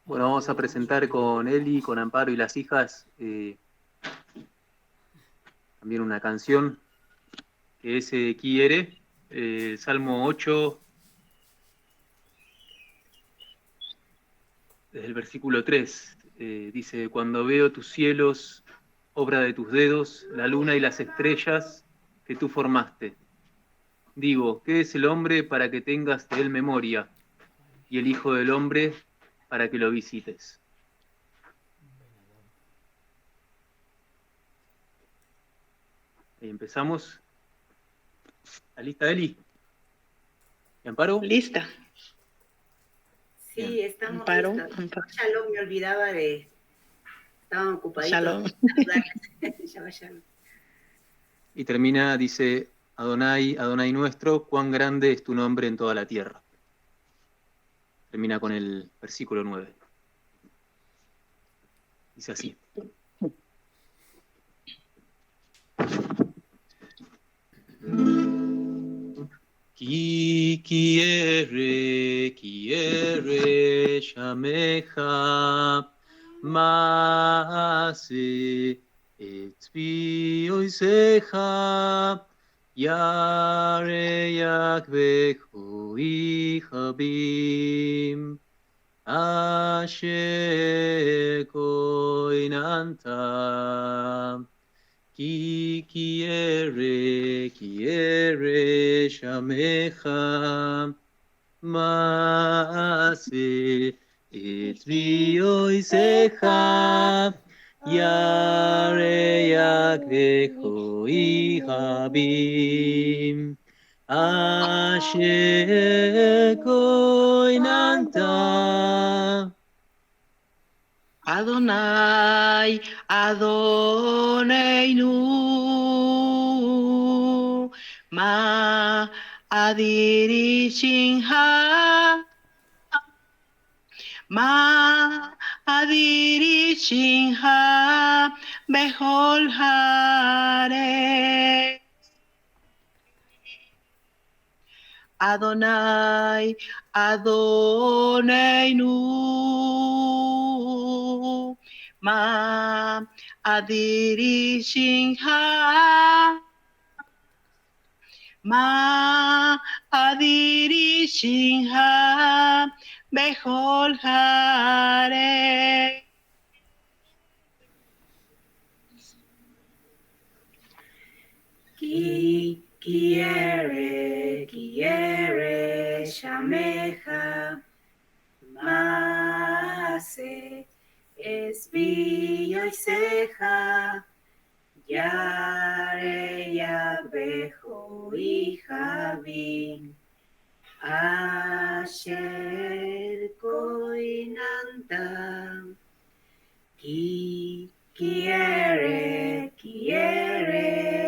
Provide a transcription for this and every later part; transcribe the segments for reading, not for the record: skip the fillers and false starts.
Bueno, vamos a presentar con Eli, con Amparo y las hijas también una canción que es Quiere, el Salmo 8, desde el versículo 3. Dice, cuando veo tus cielos, obra de tus dedos, la luna y las estrellas que tú formaste. Digo, ¿qué es el hombre para que tengas de él memoria? Y el Hijo del Hombre para que lo visites. Ahí empezamos. ¿Está lista, Eli? ¿Y Amparo? Lista. Sí, estamos Amparo, listos. Amparo. Shalom, me olvidaba de... Estaban ocupaditos. Shalom. Shabbat shalom. Y termina, dice, Adonai, Adonai nuestro, cuán grande es tu nombre en toda la tierra. Termina con el versículo 9. Dice así. Ki quiere, shameja, maase, etzvi oiseja, yare yakvecho ichabim, asher koinanta. Ki quiere, shameja, maase, et vioiseja, yare yakvecho ichabim, asher koinanta. Adonai, Adoneinu, ma adiri shinha, ma adiri shinha, behol hare. Adonai, Adoneinu, ma adiri shinha, ma adiri shinha, behol hare. Ki quiere, shameja, maase, esbi yoiseja, yare yakvecho ichabim, asher koinanta. Ki quiere,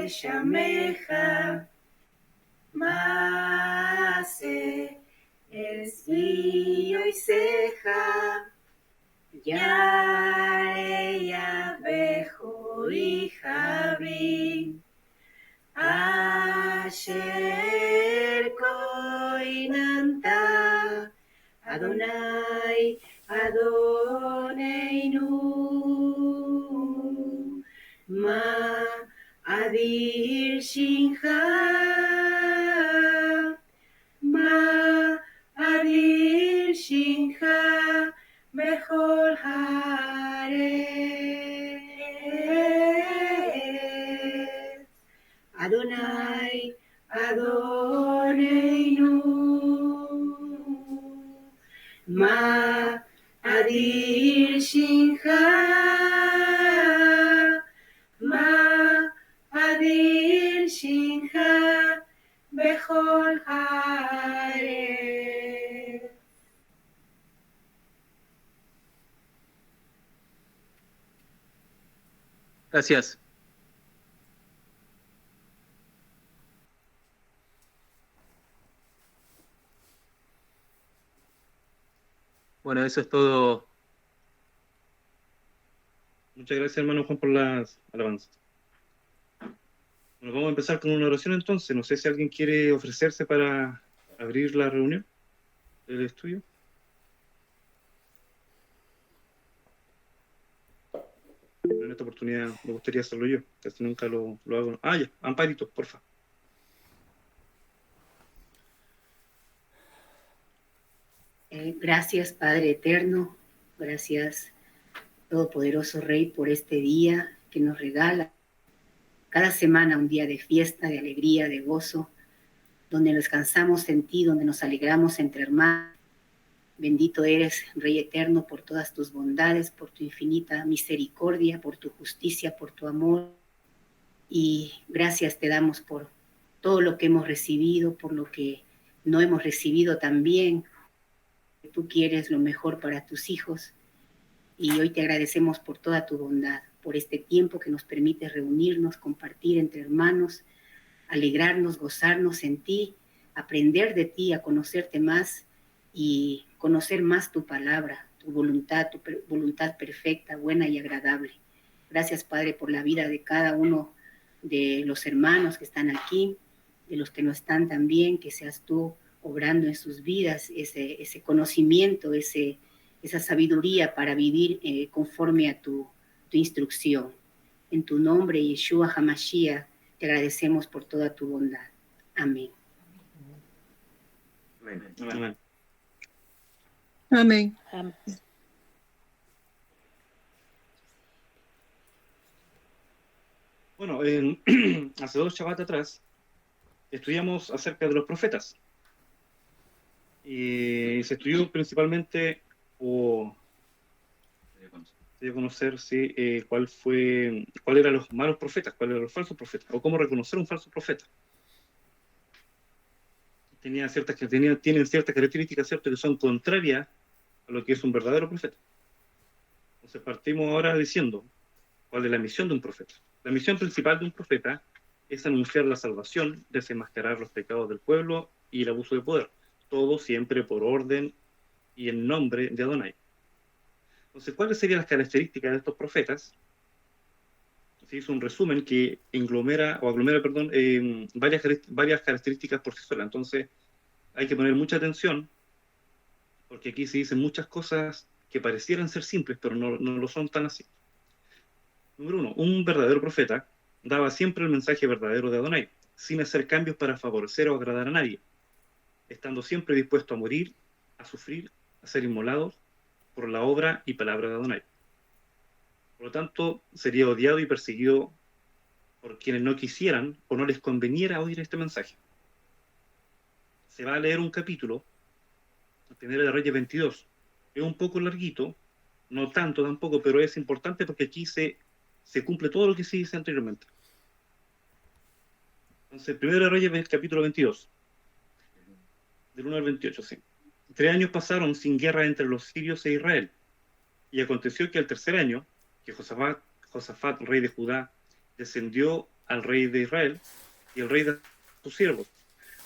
shameja, maase, esbi yoiseja, yare yakvecho ichabim, asher koinanta. Adonai, Adoneinu, ma adir shincha, ma adir shincha, bechol haaretz. Adonai, Adoneinu, ma adir shincha, ma adir shincha, bechol haaretz. Gracias. Bueno, eso es todo. Muchas gracias, hermano Juan, por las alabanzas. Bueno, vamos a empezar con una oración entonces. No sé si alguien quiere ofrecerse para abrir la reunión del estudio. en esta oportunidad me gustaría hacerlo yo, casi nunca lo hago. Ah, ya, Amparito, porfa. Gracias, Padre Eterno. Gracias, Todopoderoso Rey, por este día que nos regala cada semana un día de fiesta, de alegría, de gozo, donde descansamos en ti, donde nos alegramos entre hermanos. Bendito eres, Rey Eterno, por todas tus bondades, por tu infinita misericordia, por tu justicia, por tu amor. Y gracias te damos por todo lo que hemos recibido, por lo que no hemos recibido también. Tú quieres lo mejor para tus hijos. Y hoy te agradecemos por toda tu bondad, por este tiempo que nos permite reunirnos, compartir entre hermanos, alegrarnos, gozarnos en ti, aprender de ti, a conocerte más y conocer más tu palabra, tu voluntad perfecta, buena y agradable. Gracias, Padre, por la vida de cada uno de los hermanos que están aquí, de los que no están también, que seas tú obrando en sus vidas ese conocimiento, esa sabiduría para vivir conforme a tu instrucción. En tu nombre, Yeshua HaMashiach, te agradecemos por toda tu bondad. Amén. Amén. Amén. Bueno, hace 2 Shabbat atrás estudiamos acerca de los profetas. Y se estudió principalmente o se dio a conocer cuáles eran los malos profetas, cuáles eran los falsos profetas, o cómo reconocer un falso profeta. Tienen ciertas características, ¿cierto?, que son contrarias a lo que es un verdadero profeta. Entonces partimos ahora diciendo cuál es la misión de un profeta. La misión principal de un profeta es anunciar la salvación, desenmascarar los pecados del pueblo y el abuso de poder. Todo siempre por orden y en nombre de Adonai. Entonces, ¿cuáles serían las características de estos profetas? Se hizo un resumen que aglomera varias características por sí sola. Entonces, hay que poner mucha atención, porque aquí se dicen muchas cosas que parecieran ser simples, pero no lo son tan así. Número 1, un verdadero profeta daba siempre el mensaje verdadero de Adonai, sin hacer cambios para favorecer o agradar a nadie, estando siempre dispuesto a morir, a sufrir, a ser inmolado por la obra y palabra de Adonai. Por lo tanto, sería odiado y perseguido por quienes no quisieran o no les conveniera oír este mensaje. Se va a leer un capítulo, el primero de Reyes 22. Es un poco larguito, no tanto tampoco, pero es importante porque aquí se cumple todo lo que se dice anteriormente. Entonces, primero de Reyes, capítulo 22. Del 1 al 28, sí. 3 años pasaron sin guerra entre los sirios e Israel. Y aconteció que al tercer año, que Josafat, rey de Judá, descendió al rey de Israel y el rey de sus siervos.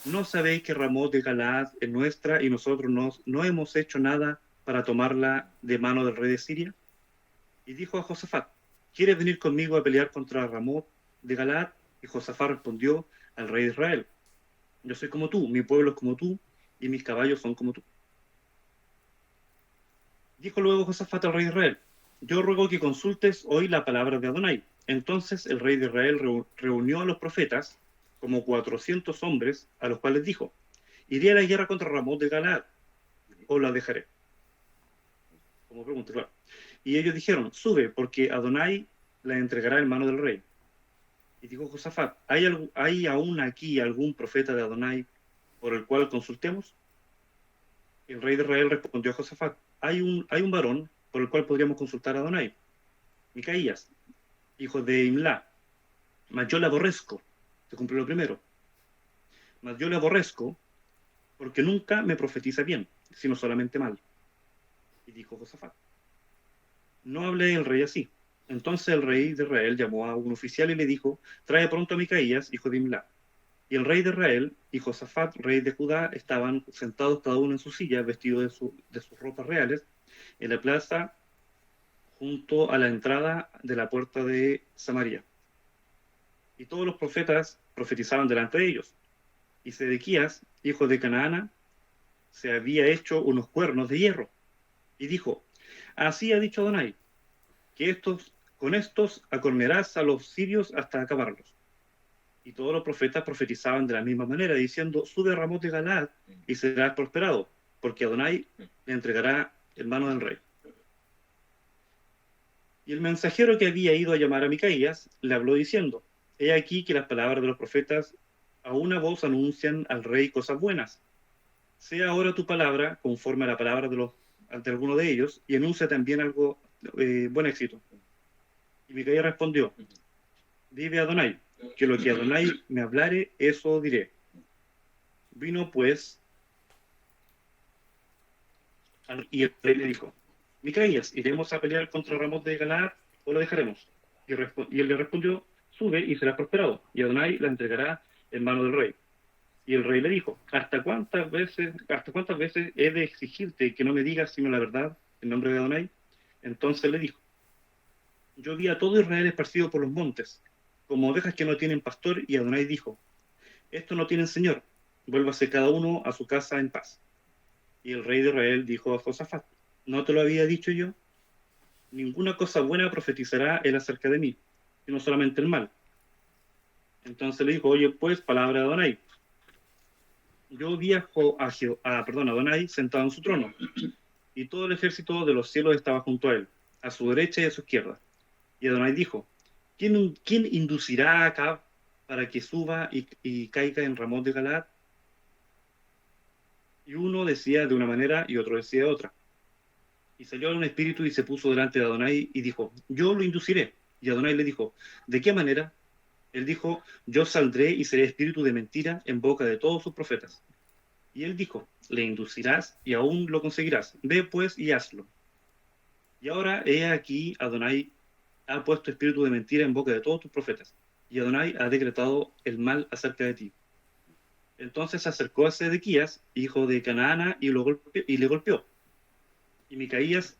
¿No sabéis que Ramot de Galaad es nuestra y nosotros no hemos hecho nada para tomarla de mano del rey de Siria? Y dijo a Josafat, ¿quieres venir conmigo a pelear contra Ramot de Galaad? Y Josafat respondió al rey de Israel, yo soy como tú, mi pueblo es como tú, y mis caballos son como tú. Dijo luego Josafat al rey de Israel, yo ruego que consultes hoy la palabra de Adonai. Entonces el rey de Israel reunió a los profetas, como 400 hombres, a los cuales dijo, iré a la guerra contra Ramot de Galaad, o la dejaré. Como pregunta, claro. Y ellos dijeron, sube, porque Adonai la entregará en mano del rey. Y dijo Josafat, ¿hay aún aquí algún profeta de Adonai por el cual consultemos? El rey de Israel respondió a Josafat, hay un varón por el cual podríamos consultar a Adonai, Micaías, hijo de Imlá, mas yo le aborrezco, se cumplió lo primero, mas yo le aborrezco porque nunca me profetiza bien, sino solamente mal. Y dijo Josafat, no hable el rey así. Entonces el rey de Israel llamó a un oficial y le dijo, trae pronto a Micaías, hijo de Imlá. Y el rey de Israel y Josafat, rey de Judá, estaban sentados cada uno en su silla, vestidos de sus ropas reales, en la plaza junto a la entrada de la puerta de Samaria. Y todos los profetas profetizaban delante de ellos. Y Sedequías, hijo de Canaana, se había hecho unos cuernos de hierro. Y dijo, así ha dicho Adonai, que estos con estos acornearás a los sirios hasta acabarlos. Y todos los profetas profetizaban de la misma manera, diciendo, sube a Ramot de Galaad y serás prosperado, porque Adonai le entregará en mano del rey. Y el mensajero que había ido a llamar a Micaías le habló diciendo, he aquí que las palabras de los profetas a una voz anuncian al rey cosas buenas. Sea ahora tu palabra conforme a la palabra de alguno de ellos y anuncia también algo buen éxito. Y Micaías respondió, vive Adonai, que lo que Adonai me hablare, eso diré. Vino pues, y el rey le dijo, Micaías, ¿iremos a pelear contra Ramot de Galaad o lo dejaremos? Y él le respondió, sube y serás prosperado, y Adonai la entregará en mano del rey. Y el rey le dijo, ¿hasta cuántas veces he de exigirte que no me digas sino la verdad en nombre de Adonai? Entonces le dijo, yo vi a todo Israel esparcido por los montes, como ovejas que no tienen pastor, y Adonai dijo, estos no tienen señor, vuélvase cada uno a su casa en paz. Y el rey de Israel dijo a Josafat, ¿no te lo había dicho yo? Ninguna cosa buena profetizará él acerca de mí, sino solamente el mal. Entonces le dijo, oye pues, palabra de Adonai. Yo vi a Adonai sentado en su trono, y todo el ejército de los cielos estaba junto a él, a su derecha y a su izquierda. Y Adonai dijo, ¿quién inducirá a Acab para que suba y caiga en Ramot de Galaad? Y uno decía de una manera y otro decía de otra. Y salió un espíritu y se puso delante de Adonai y dijo, yo lo induciré. Y Adonai le dijo, ¿de qué manera? Él dijo, yo saldré y seré espíritu de mentira en boca de todos sus profetas. Y él dijo, le inducirás y aún lo conseguirás. Ve pues y hazlo. Y ahora he aquí, Adonai ha puesto espíritu de mentira en boca de todos tus profetas. Y Adonai ha decretado el mal acerca de ti. Entonces se acercó a Sedequías, hijo de Canaana, y le golpeó. Y Micaías,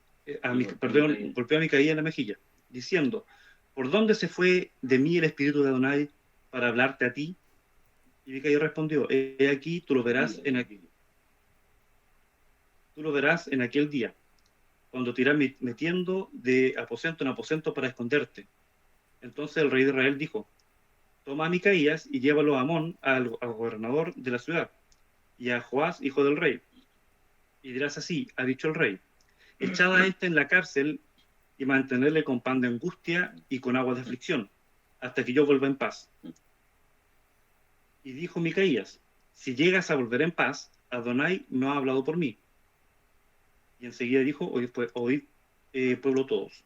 golpeó a Micaías en la mejilla, diciendo, ¿por dónde se fue de mí el espíritu de Adonai para hablarte a ti? Y Micaías respondió, he aquí, tú lo verás en aquel día, cuando te irás metiendo de aposento en aposento para esconderte. Entonces el rey de Israel dijo, toma a Micaías y llévalo a Amón, al gobernador de la ciudad, y a Joás, hijo del rey. Y dirás así, ha dicho el rey, echad a este en la cárcel y mantenerle con pan de angustia y con agua de aflicción, hasta que yo vuelva en paz. Y dijo Micaías, si llegas a volver en paz, Adonai no ha hablado por mí. Y enseguida dijo, oíd pueblo todos.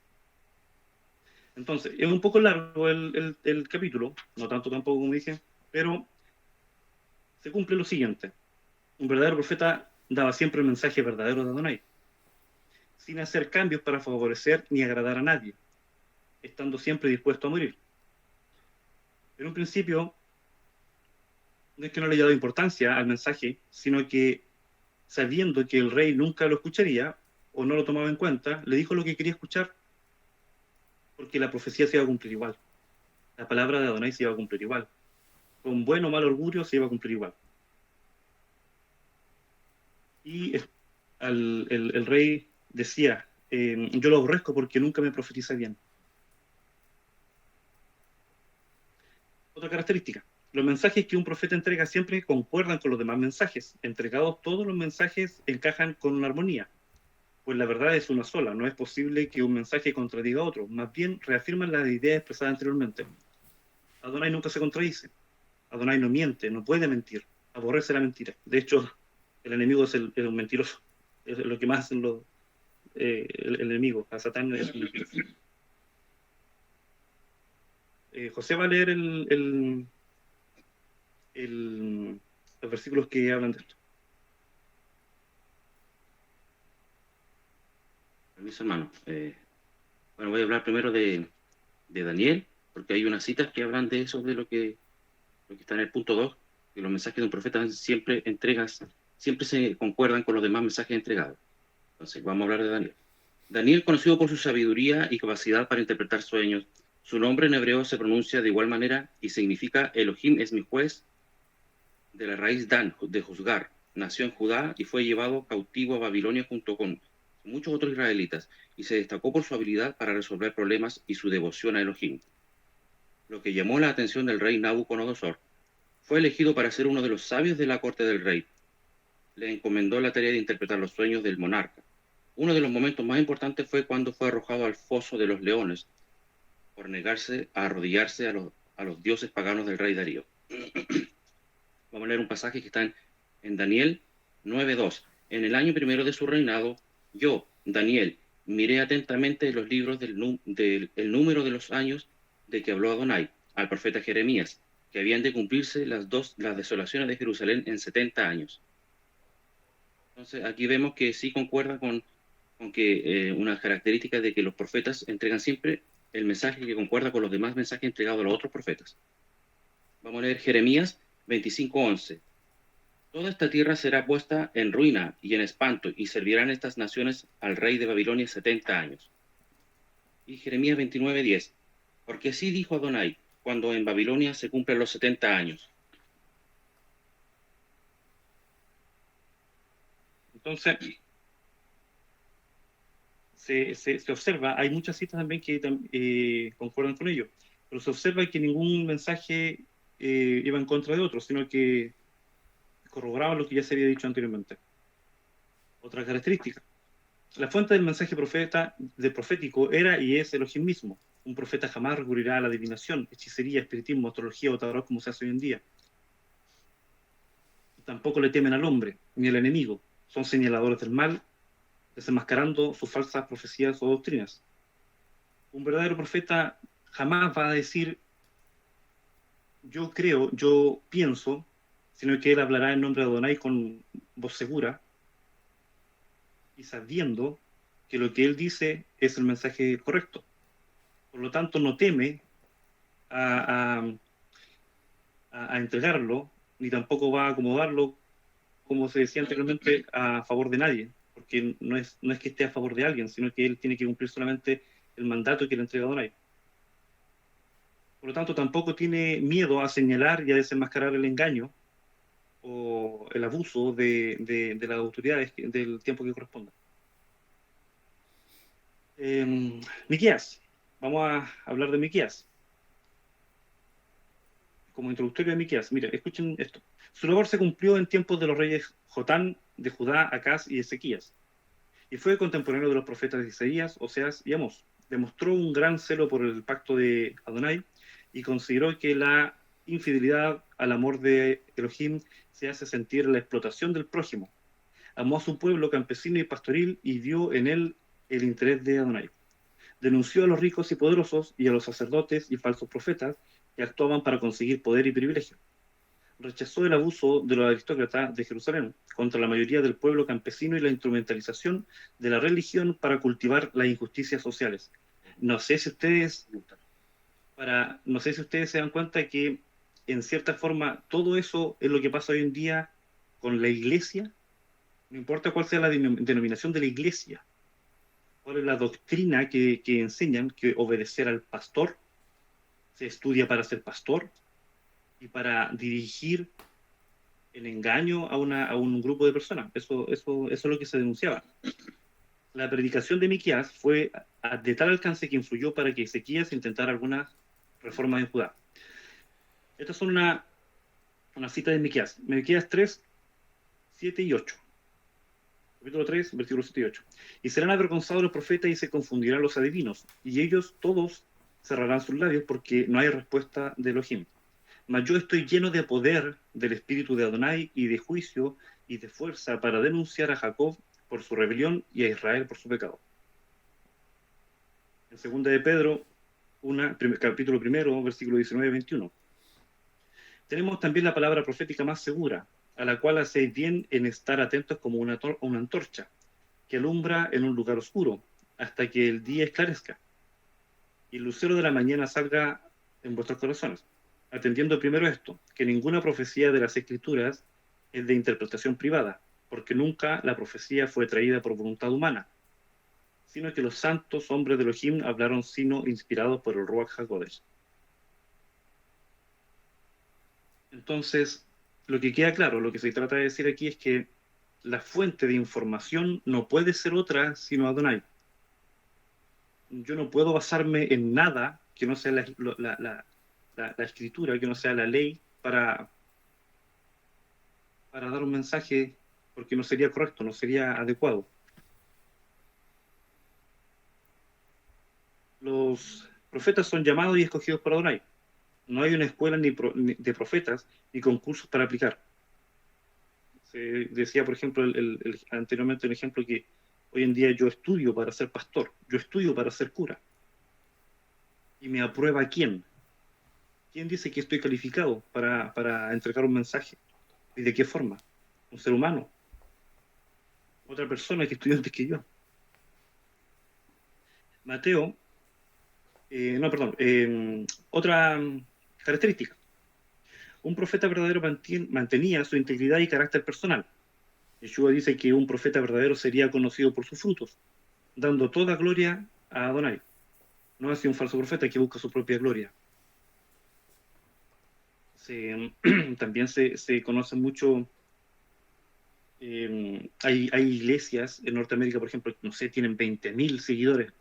Entonces, es un poco largo el capítulo, no tanto tampoco como dije, pero se cumple lo siguiente. Un verdadero profeta daba siempre el mensaje verdadero de Adonai, sin hacer cambios para favorecer ni agradar a nadie, estando siempre dispuesto a morir. En un principio, no es que no le haya dado importancia al mensaje, sino que sabiendo que el rey nunca lo escucharía o no lo tomaba en cuenta, le dijo lo que quería escuchar, porque la profecía se iba a cumplir igual. La palabra de Adonai se iba a cumplir igual. Con buen o mal orgullo se iba a cumplir igual. Y el rey decía, yo lo aborrezco porque nunca me profetiza bien. Otra característica, los mensajes que un profeta entrega siempre concuerdan con los demás mensajes. Entregados todos los mensajes encajan con una armonía, pues la verdad es una sola, no es posible que un mensaje contradiga a otro, más bien reafirman la idea expresada anteriormente. Adonai nunca se contradice, Adonai no miente, no puede mentir, aborrece la mentira. De hecho, el enemigo es el mentiroso, es lo que más hacen el enemigo, a Satán es un mentiroso. José va a leer los versículos que hablan de esto. Permiso, hermano. Bueno, voy a hablar primero de Daniel, porque hay unas citas que hablan de eso, de lo que está en el punto 2, que los mensajes de un profeta siempre se concuerdan con los demás mensajes entregados. Entonces, vamos a hablar de Daniel. Daniel, conocido por su sabiduría y capacidad para interpretar sueños, su nombre en hebreo se pronuncia de igual manera y significa Elohim es mi juez, de la raíz Dan, de juzgar. Nació en Judá y fue llevado cautivo a Babilonia junto con muchos otros israelitas, y se destacó por su habilidad para resolver problemas y su devoción a Elohim. Lo que llamó la atención del rey Nabucodonosor. Fue elegido para ser uno de los sabios de la corte del rey. Le encomendó la tarea de interpretar los sueños del monarca. Uno de los momentos más importantes fue cuando fue arrojado al foso de los leones por negarse a arrodillarse a los dioses paganos del rey Darío. Vamos a leer un pasaje que está en Daniel 9:2. En el año primero de su reinado, yo, Daniel, miré atentamente los libros del número de los años de que habló Adonai al profeta Jeremías, que habían de cumplirse las desolaciones de Jerusalén en 70 años. Entonces aquí vemos que sí concuerda con que una característica de que los profetas entregan siempre el mensaje que concuerda con los demás mensajes entregados a los otros profetas. Vamos a leer Jeremías 25:11. Toda esta tierra será puesta en ruina y en espanto, y servirán estas naciones al rey de Babilonia 70 años. Y Jeremías 29:10. Porque así dijo Adonai, cuando en Babilonia se cumplen los 70 años. Entonces, se observa, hay muchas citas también que concuerdan con ello, pero se observa que ningún mensaje iba en contra de otro, sino que corroboraba lo que ya se había dicho anteriormente. Otra característica. La fuente del mensaje profético era y es Elohim mismo. Un profeta jamás recurrirá a la adivinación, hechicería, espiritismo, astrología o tarot como se hace hoy en día. Tampoco le temen al hombre, ni al enemigo. Son señaladores del mal, desenmascarando sus falsas profecías o doctrinas. Un verdadero profeta jamás va a decir yo creo, yo pienso, sino que él hablará en nombre de Adonai con voz segura y sabiendo que lo que él dice es el mensaje correcto. Por lo tanto, no teme a entregarlo, ni tampoco va a acomodarlo, como se decía anteriormente, a favor de nadie, porque no es que esté a favor de alguien, sino que él tiene que cumplir solamente el mandato que le entrega Adonai. Por lo tanto, tampoco tiene miedo a señalar y a desenmascarar el engaño o el abuso de las autoridades del tiempo que corresponda. Miqueas. Vamos a hablar de Miqueas. Como introductorio de Miqueas. Mire, escuchen esto. Su labor se cumplió en tiempos de los reyes Jotán, de Judá, Acaz y Ezequías. Y fue contemporáneo de los profetas de Isaías, Oseas y Amós. Demostró un gran celo por el pacto de Adonai y consideró que la infidelidad al amor de Elohim se hace sentir la explotación del prójimo. Amó a su pueblo campesino y pastoril y vio en él el interés de Adonai. Denunció a los ricos y poderosos y a los sacerdotes y falsos profetas que actuaban para conseguir poder y privilegio. Rechazó el abuso de los aristócratas de Jerusalén contra la mayoría del pueblo campesino y la instrumentalización de la religión para cultivar las injusticias sociales. No sé si ustedes se dan cuenta que en cierta forma todo eso es lo que pasa hoy en día con la iglesia. No importa cuál sea la denominación de la iglesia, cuál es la doctrina que enseñan, que obedecer al pastor, se estudia para ser pastor y para dirigir el engaño a un grupo de personas. Eso es lo que se denunciaba. La predicación de Miqueas fue de tal alcance que influyó para que Ezequías intentara algunas reformas en Judá. Estas son una cita de Miqueas. Miqueas 3, 7 y 8. Capítulo 3, versículos 7 y 8. Y serán avergonzados los profetas y se confundirán los adivinos, y ellos todos cerrarán sus labios porque no hay respuesta de Elohim. Mas yo estoy lleno de poder del espíritu de Adonai y de juicio y de fuerza para denunciar a Jacob por su rebelión y a Israel por su pecado. En 2 de Pedro, capítulo 1, versículo 19 y 21. Tenemos también la palabra profética más segura, a la cual hacéis bien en estar atentos como una antorcha, que alumbra en un lugar oscuro, hasta que el día esclarezca, y el lucero de la mañana salga en vuestros corazones. Atendiendo primero esto, que ninguna profecía de las Escrituras es de interpretación privada, porque nunca la profecía fue traída por voluntad humana, sino que los santos hombres de Elohim hablaron sino inspirados por el Ruach HaKodesh. Entonces, lo que queda claro, lo que se trata de decir aquí es que la fuente de información no puede ser otra sino Adonai. Yo no puedo basarme en nada que no sea la escritura, que no sea la ley, para dar un mensaje, porque no sería correcto, no sería adecuado. Los profetas son llamados y escogidos por Adonai. No hay una escuela ni de profetas ni concursos para aplicar. Se decía, por ejemplo, anteriormente un ejemplo que hoy en día yo estudio para ser pastor, yo estudio para ser cura. ¿Y me aprueba quién? ¿Quién dice que estoy calificado para entregar un mensaje? ¿Y de qué forma? ¿Un ser humano? ¿Otra persona que estudió antes que yo? Mateo, no, perdón, otra característica. Un profeta verdadero mantenía su integridad y carácter personal. Yeshua dice que un profeta verdadero sería conocido por sus frutos, dando toda gloria a Adonai. No es un falso profeta que busca su propia gloria. También se conoce mucho. Hay iglesias en Norteamérica, por ejemplo, no sé, tienen 20.000 seguidores.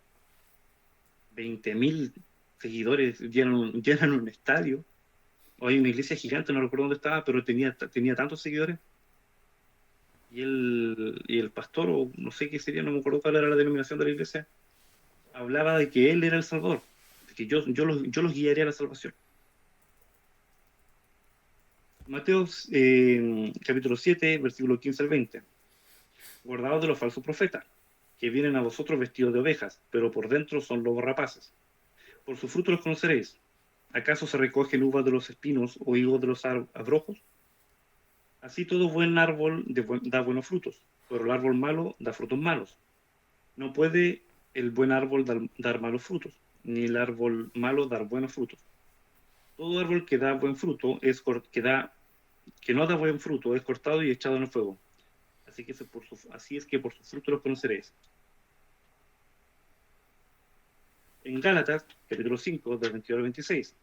20.000 seguidores llenan un estadio. O hay una iglesia gigante, no recuerdo dónde estaba, pero tenía tantos seguidores. Y el pastor, o no sé qué sería, no me acuerdo cuál era la denominación de la iglesia, hablaba de que él era el Salvador, de que yo los guiaría a la salvación. Mateo capítulo 7, versículo 15 al 20. Guardaos de los falsos profetas, que vienen a vosotros vestidos de ovejas, pero por dentro son lobos rapaces. Por sus frutos los conoceréis. ¿Acaso se recogen uvas de los espinos o higos de los abrojos? Así todo buen árbol da buenos frutos, pero el árbol malo da frutos malos. No puede el buen árbol dar malos frutos, ni el árbol malo dar buenos frutos. Todo árbol que da buen fruto que no da buen fruto es cortado y echado en el fuego. Así es que por sus frutos los conoceréis. En Gálatas, capítulo 5, del 22 al 26.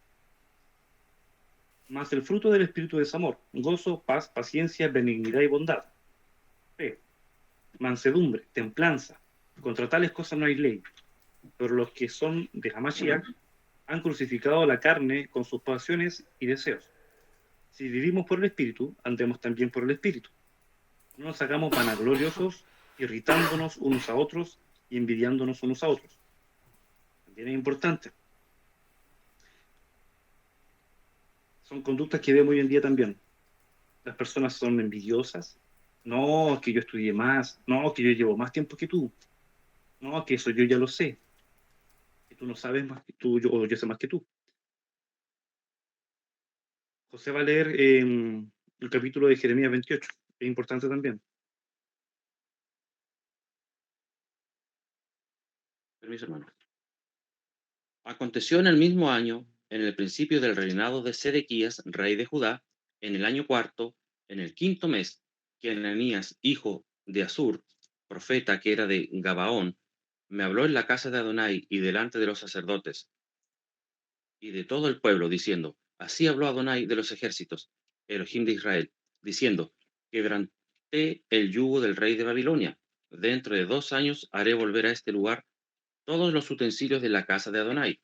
Mas el fruto del Espíritu es amor, gozo, paz, paciencia, benignidad y bondad. Fe, mansedumbre, templanza. Contra tales cosas no hay ley. Pero los que son de Hamashiach han crucificado la carne con sus pasiones y deseos. Si vivimos por el Espíritu, andemos también por el Espíritu. No nos hagamos vanagloriosos, irritándonos unos a otros y envidiándonos unos a otros. También es importante. Son conductas que vemos hoy en día también. Las personas son envidiosas. No, que yo estudié más. No, que yo llevo más tiempo que tú. No, que eso yo ya lo sé. Que tú no sabes más que tú, o yo sé más que tú. José va a leer el capítulo de Jeremías 28. Es importante también. Permiso, hermano. Aconteció en el mismo año, en el principio del reinado de Sedequías, rey de Judá, en el año cuarto, en el quinto mes, que Ananías, hijo de Asur, profeta que era de Gabaón, me habló en la casa de Adonai y delante de los sacerdotes y de todo el pueblo, diciendo: Así habló Adonai de los ejércitos, Elohim de Israel, diciendo: Quebranté el yugo del rey de Babilonia. Dentro de 2 años haré volver a este lugar todos los utensilios de la casa de Adonai,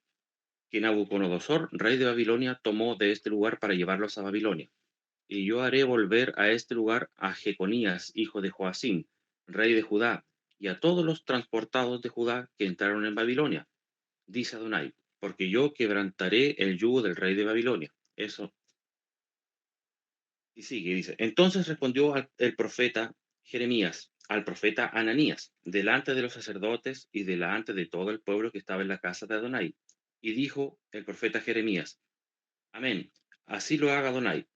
que Nabucodonosor, rey de Babilonia, tomó de este lugar para llevarlos a Babilonia. Y yo haré volver a este lugar a Jeconías, hijo de Joacim, rey de Judá, y a todos los transportados de Judá que entraron en Babilonia, dice Adonai, porque yo quebrantaré el yugo del rey de Babilonia. Eso. Y sigue, dice: Entonces respondió el profeta Jeremías al profeta Ananías, delante de los sacerdotes y delante de todo el pueblo que estaba en la casa de Adonai. Y dijo el profeta Jeremías: Amén, así lo haga Adonai.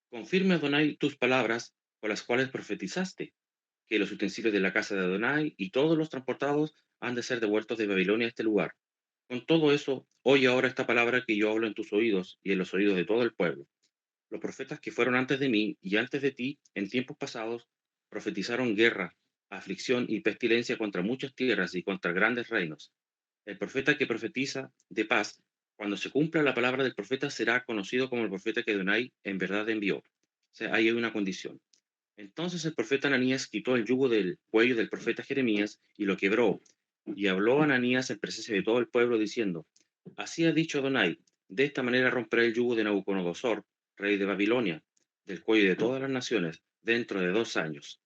Confirme Adonai tus palabras con las cuales profetizaste, que los utensilios de la casa de Adonai y todos los transportados han de ser devueltos de Babilonia a este lugar. Con todo eso, oye ahora esta palabra que yo hablo en tus oídos y en los oídos de todo el pueblo. Los profetas que fueron antes de mí y antes de ti, en tiempos pasados, profetizaron guerra, aflicción y pestilencia contra muchas tierras y contra grandes reinos. El profeta que profetiza de paz, cuando se cumpla la palabra del profeta, será conocido como el profeta que Adonai en verdad envió. O sea, ahí hay una condición. Entonces el profeta Ananías quitó el yugo del cuello del profeta Jeremías y lo quebró. Y habló Ananías en presencia de todo el pueblo diciendo, así ha dicho Adonai, de esta manera romperé el yugo de Nabucodonosor, rey de Babilonia, del cuello de todas las naciones, dentro de 2 años.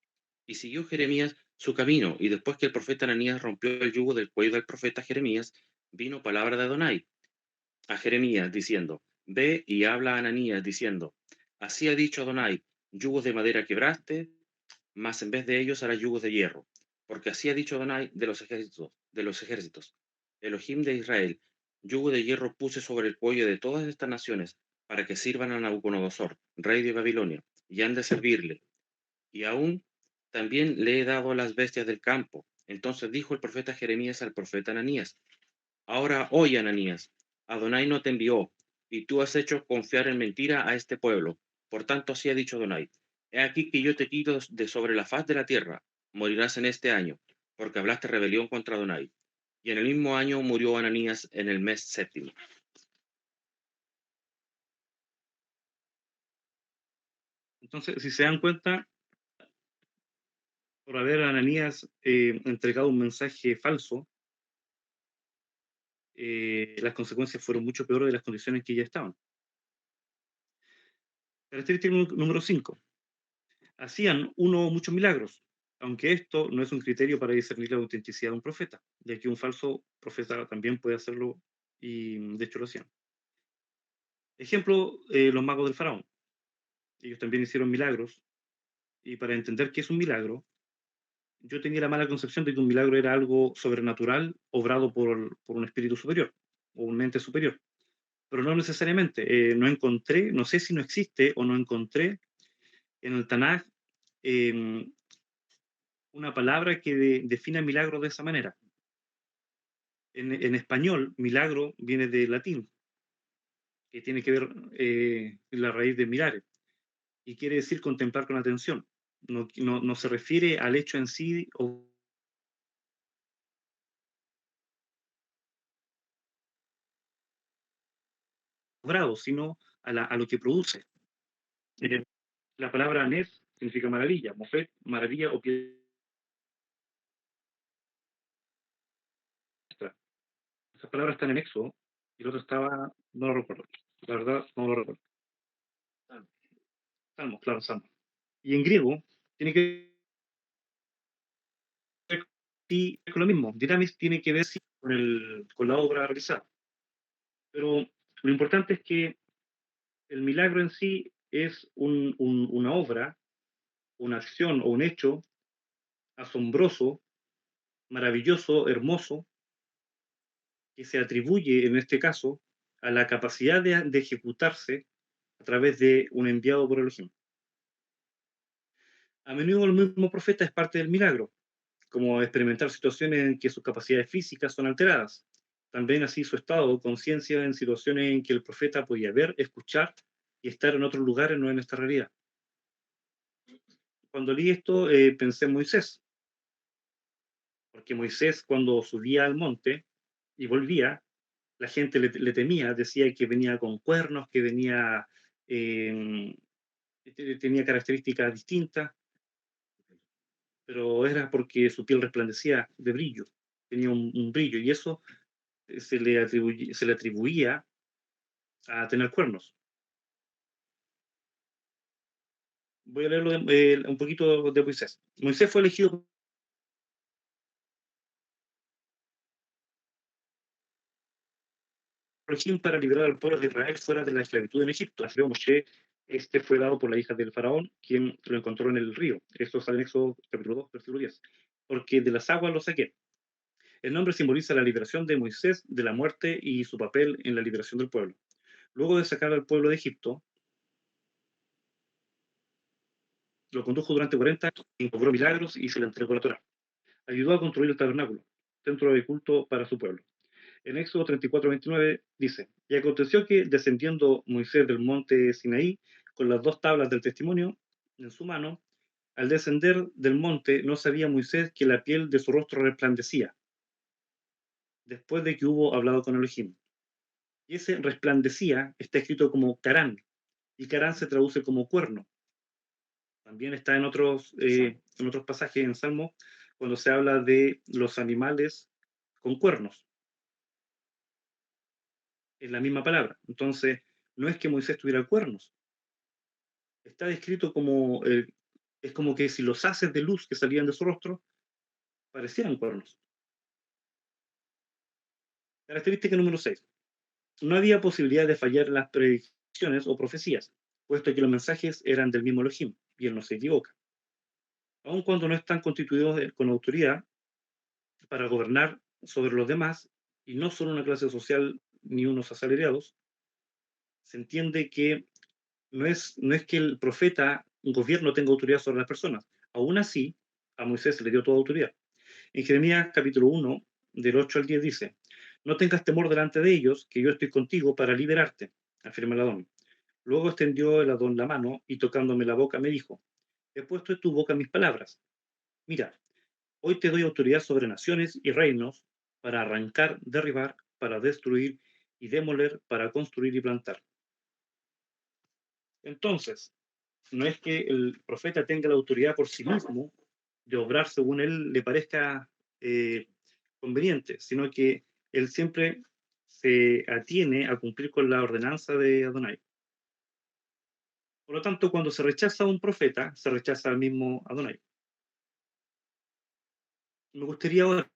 Y siguió Jeremías su camino, y después que el profeta Ananías rompió el yugo del cuello del profeta Jeremías, vino palabra de Adonai a Jeremías diciendo, ve y habla a Ananías diciendo, así ha dicho Adonai, yugos de madera quebraste, mas en vez de ellos hará yugos de hierro, porque así ha dicho Adonai de los ejércitos, Elohim de Israel, yugo de hierro puse sobre el cuello de todas estas naciones, para que sirvan a Nabucodonosor, rey de Babilonia, y han de servirle. Y aún también le he dado a las bestias del campo. Entonces dijo el profeta Jeremías al profeta Ananías, ahora oye, Ananías, Adonai no te envió, y tú has hecho confiar en mentira a este pueblo. Por tanto, así ha dicho Adonai, he aquí que yo te quito de sobre la faz de la tierra, morirás en este año, porque hablaste rebelión contra Adonai. Y en el mismo año murió Ananías en el mes 7º. Entonces, si se dan cuenta, por haber Ananías entregado un mensaje falso, las consecuencias fueron mucho peores de las condiciones en que ya estaban. Característica número 5. Hacían muchos milagros, aunque esto no es un criterio para discernir la autenticidad de un profeta, ya que un falso profeta también puede hacerlo y de hecho lo hacían. Ejemplo, los magos del faraón. Ellos también hicieron milagros y para entender qué es un milagro, yo tenía la mala concepción de que un milagro era algo sobrenatural obrado por un espíritu superior o un ente superior, pero no necesariamente. No sé si no existe o no encontré en el Tanaj una palabra que defina milagro de esa manera. En español, milagro viene de latín, que tiene que ver la raíz de mirare, y quiere decir contemplar con atención. No se refiere al hecho en sí obrado, sino a lo que produce. La palabra nes significa maravilla, mofet, maravilla o piedra. Esas palabras están en Éxodo y el otro estaba, no lo recuerdo. La verdad, no lo recuerdo. Salmos, claro, Salmos. Y en griego tiene que ver con lo mismo. Dinamis tiene que ver sí, con la obra realizada. Pero lo importante es que el milagro en sí es una obra, una acción o un hecho asombroso, maravilloso, hermoso, que se atribuye en este caso a la capacidad de ejecutarse a través de un enviado por Elohim. A menudo el mismo profeta es parte del milagro, como experimentar situaciones en que sus capacidades físicas son alteradas. También así su estado de conciencia en situaciones en que el profeta podía ver, escuchar y estar en otros lugares, no en esta realidad. Cuando leí esto, pensé en Moisés, porque Moisés cuando subía al monte y volvía, la gente le temía, decía que venía con cuernos, que venía, tenía características distintas, pero era porque su piel resplandecía de brillo, tenía un brillo, y eso se le atribuía a tener cuernos. Voy a leerlo un poquito de Moisés. Moisés fue elegido por Elohim para liberar al pueblo de Israel fuera de la esclavitud en Egipto. Así Moshe, este fue dado por la hija del faraón, quien lo encontró en el río. Esto sale en Éxodo capítulo 2, versículo 10. Porque de las aguas lo saqué. El nombre simboliza la liberación de Moisés de la muerte y su papel en la liberación del pueblo. Luego de sacar al pueblo de Egipto, lo condujo durante 40 años, cobró milagros y se le entregó la Torá. Ayudó a construir el tabernáculo, centro de culto para su pueblo. En Éxodo 34:29 dice, y aconteció que descendiendo Moisés del monte Sinaí con las 2 tablas del testimonio en su mano, al descender del monte no sabía Moisés que la piel de su rostro resplandecía, después de que hubo hablado con Elohim. Y ese resplandecía está escrito como Carán, y Carán se traduce como cuerno. También está en otros pasajes en Salmo, cuando se habla de los animales con cuernos. Es la misma palabra. Entonces, no es que Moisés tuviera cuernos. Está descrito como, es como que si los haces de luz que salían de su rostro parecieran cuernos. Característica número 6. No había posibilidad de fallar en las predicciones o profecías, puesto que los mensajes eran del mismo Elohim, y él no se equivoca. Aun cuando no están constituidos con autoridad para gobernar sobre los demás, y no son una clase social ni unos asalariados, se entiende que no es que el profeta, un gobierno, tenga autoridad sobre las personas. Aún así, a Moisés se le dio toda autoridad. En Jeremías capítulo 1, del 8 al 10 dice, no tengas temor delante de ellos, que yo estoy contigo para liberarte, afirma el Adón. Luego extendió el Adón la mano y tocándome la boca me dijo, he puesto en tu boca mis palabras. Mira, hoy te doy autoridad sobre naciones y reinos para arrancar, derribar, para destruir y demoler, para construir y plantar. Entonces, no es que el profeta tenga la autoridad por sí mismo de obrar según él le parezca conveniente, sino que él siempre se atiene a cumplir con la ordenanza de Adonai. Por lo tanto, cuando se rechaza a un profeta, se rechaza al mismo Adonai. Me gustaría ahora,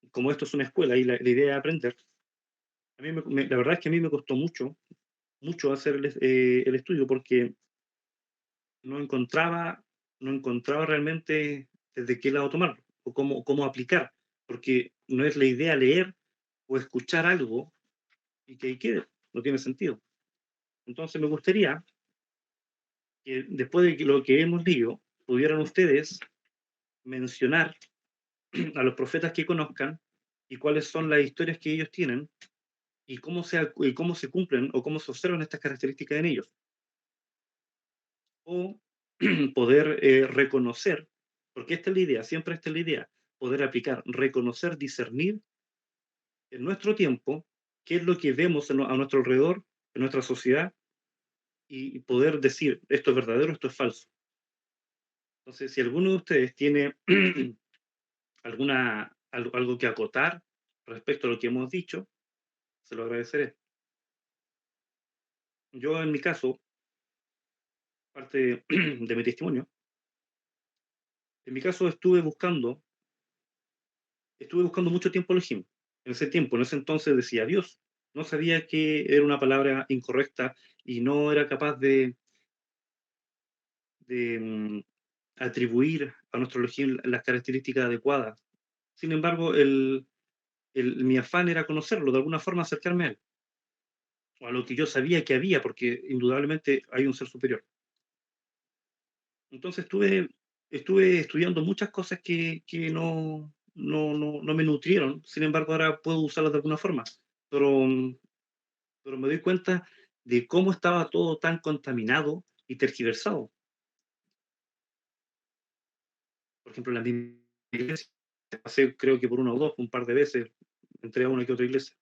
como esto es una escuela y la idea es aprender, a mí la verdad es que a mí me costó mucho hacer el estudio porque no encontraba, no encontraba realmente desde qué lado tomarlo o cómo aplicar, porque no es la idea leer o escuchar algo y que ahí quede, no tiene sentido. Entonces me gustaría que después de lo que hemos leído, pudieran ustedes mencionar a los profetas que conozcan y cuáles son las historias que ellos tienen y cómo se cumplen o cómo se observan estas características en ellos. O poder reconocer, porque esta es la idea, siempre esta es la idea, poder aplicar, reconocer, discernir en nuestro tiempo qué es lo que vemos a nuestro alrededor, en nuestra sociedad, y poder decir esto es verdadero, esto es falso. Entonces, si alguno de ustedes tiene algo que acotar respecto a lo que hemos dicho, se lo agradeceré. Yo, en mi caso, parte de mi testimonio, en mi caso estuve buscando mucho tiempo Elohim. En ese tiempo, en ese entonces decía Dios. No sabía que era una palabra incorrecta y no era capaz de atribuir a nuestro Elohim las características adecuadas. Sin embargo, mi afán era conocerlo, de alguna forma acercarme a él, o a lo que yo sabía que había, porque indudablemente hay un ser superior. Entonces estuve estudiando muchas cosas que no me nutrieron, sin embargo ahora puedo usarlas de alguna forma, pero, pero me doy cuenta de cómo estaba todo tan contaminado y tergiversado. Por ejemplo, en la misma iglesia, pasé creo que por una o dos, un par de veces, entré a una que otra iglesia.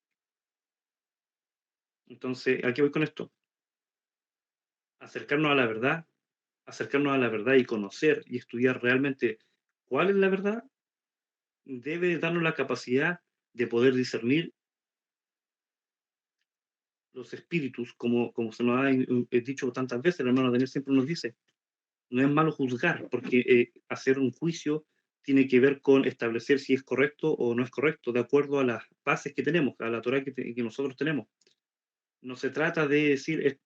Entonces, ¿a qué voy con esto? Acercarnos a la verdad, acercarnos a la verdad y conocer y estudiar realmente cuál es la verdad, debe darnos la capacidad de poder discernir los espíritus, como se nos ha dicho tantas veces, el hermano Daniel siempre nos dice, no es malo juzgar, porque hacer un juicio tiene que ver con establecer si es correcto o no es correcto, de acuerdo a las bases que tenemos, a la Torah que nosotros tenemos. No se trata de decir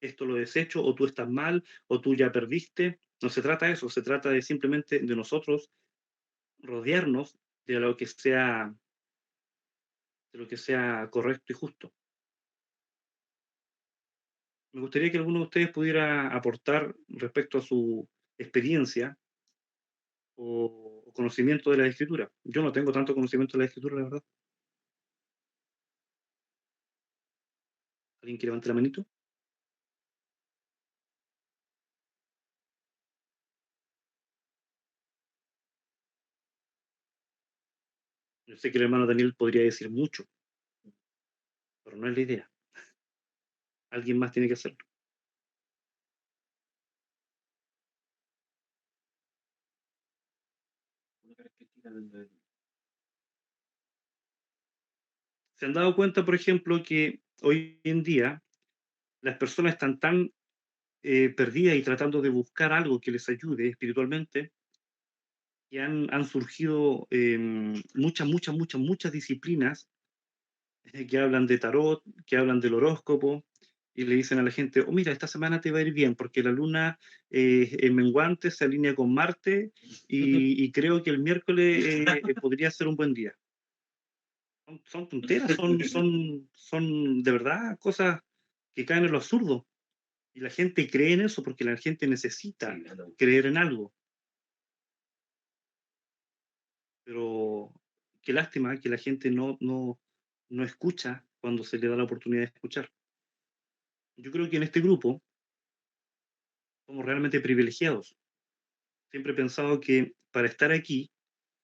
esto lo desecho, o tú estás mal, o tú ya perdiste. No se trata de eso, se trata de simplemente de nosotros rodearnos de lo que sea correcto y justo. Me gustaría que alguno de ustedes pudiera aportar respecto a su experiencia o conocimiento de la escritura. Yo no tengo tanto conocimiento de la escritura, la verdad. ¿Alguien que levante la manito? Yo sé que el hermano Daniel podría decir mucho, pero no es la idea. Alguien más tiene que hacerlo. ¿Se han dado cuenta, por ejemplo, que hoy en día las personas están tan perdidas y tratando de buscar algo que les ayude espiritualmente, que han surgido muchas disciplinas que hablan de tarot, que hablan del horóscopo, y le dicen a la gente, oh, mira, esta semana te va a ir bien, porque la luna en menguante se alinea con Marte, y creo que el miércoles podría ser un buen día. Son tonteras, son de verdad cosas que caen en lo absurdo. Y la gente cree en eso porque la gente necesita creer en algo. Pero qué lástima que la gente no escucha cuando se le da la oportunidad de escuchar. Yo creo que en este grupo somos realmente privilegiados. Siempre he pensado que para estar aquí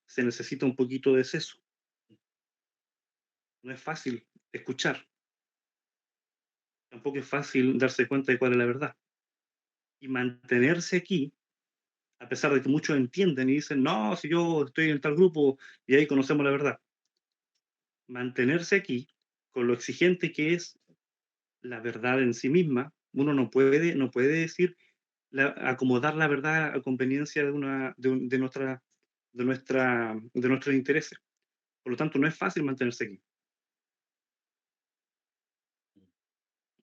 se necesita un poquito de seso. No es fácil escuchar. Tampoco es fácil darse cuenta de cuál es la verdad. Y mantenerse aquí, a pesar de que muchos entienden y dicen, no, si yo estoy en tal grupo y ahí conocemos la verdad. Mantenerse aquí, con lo exigente que es la verdad en sí misma, uno no puede decir, acomodar la verdad a conveniencia de nuestros intereses. Por lo tanto, no es fácil mantenerse aquí.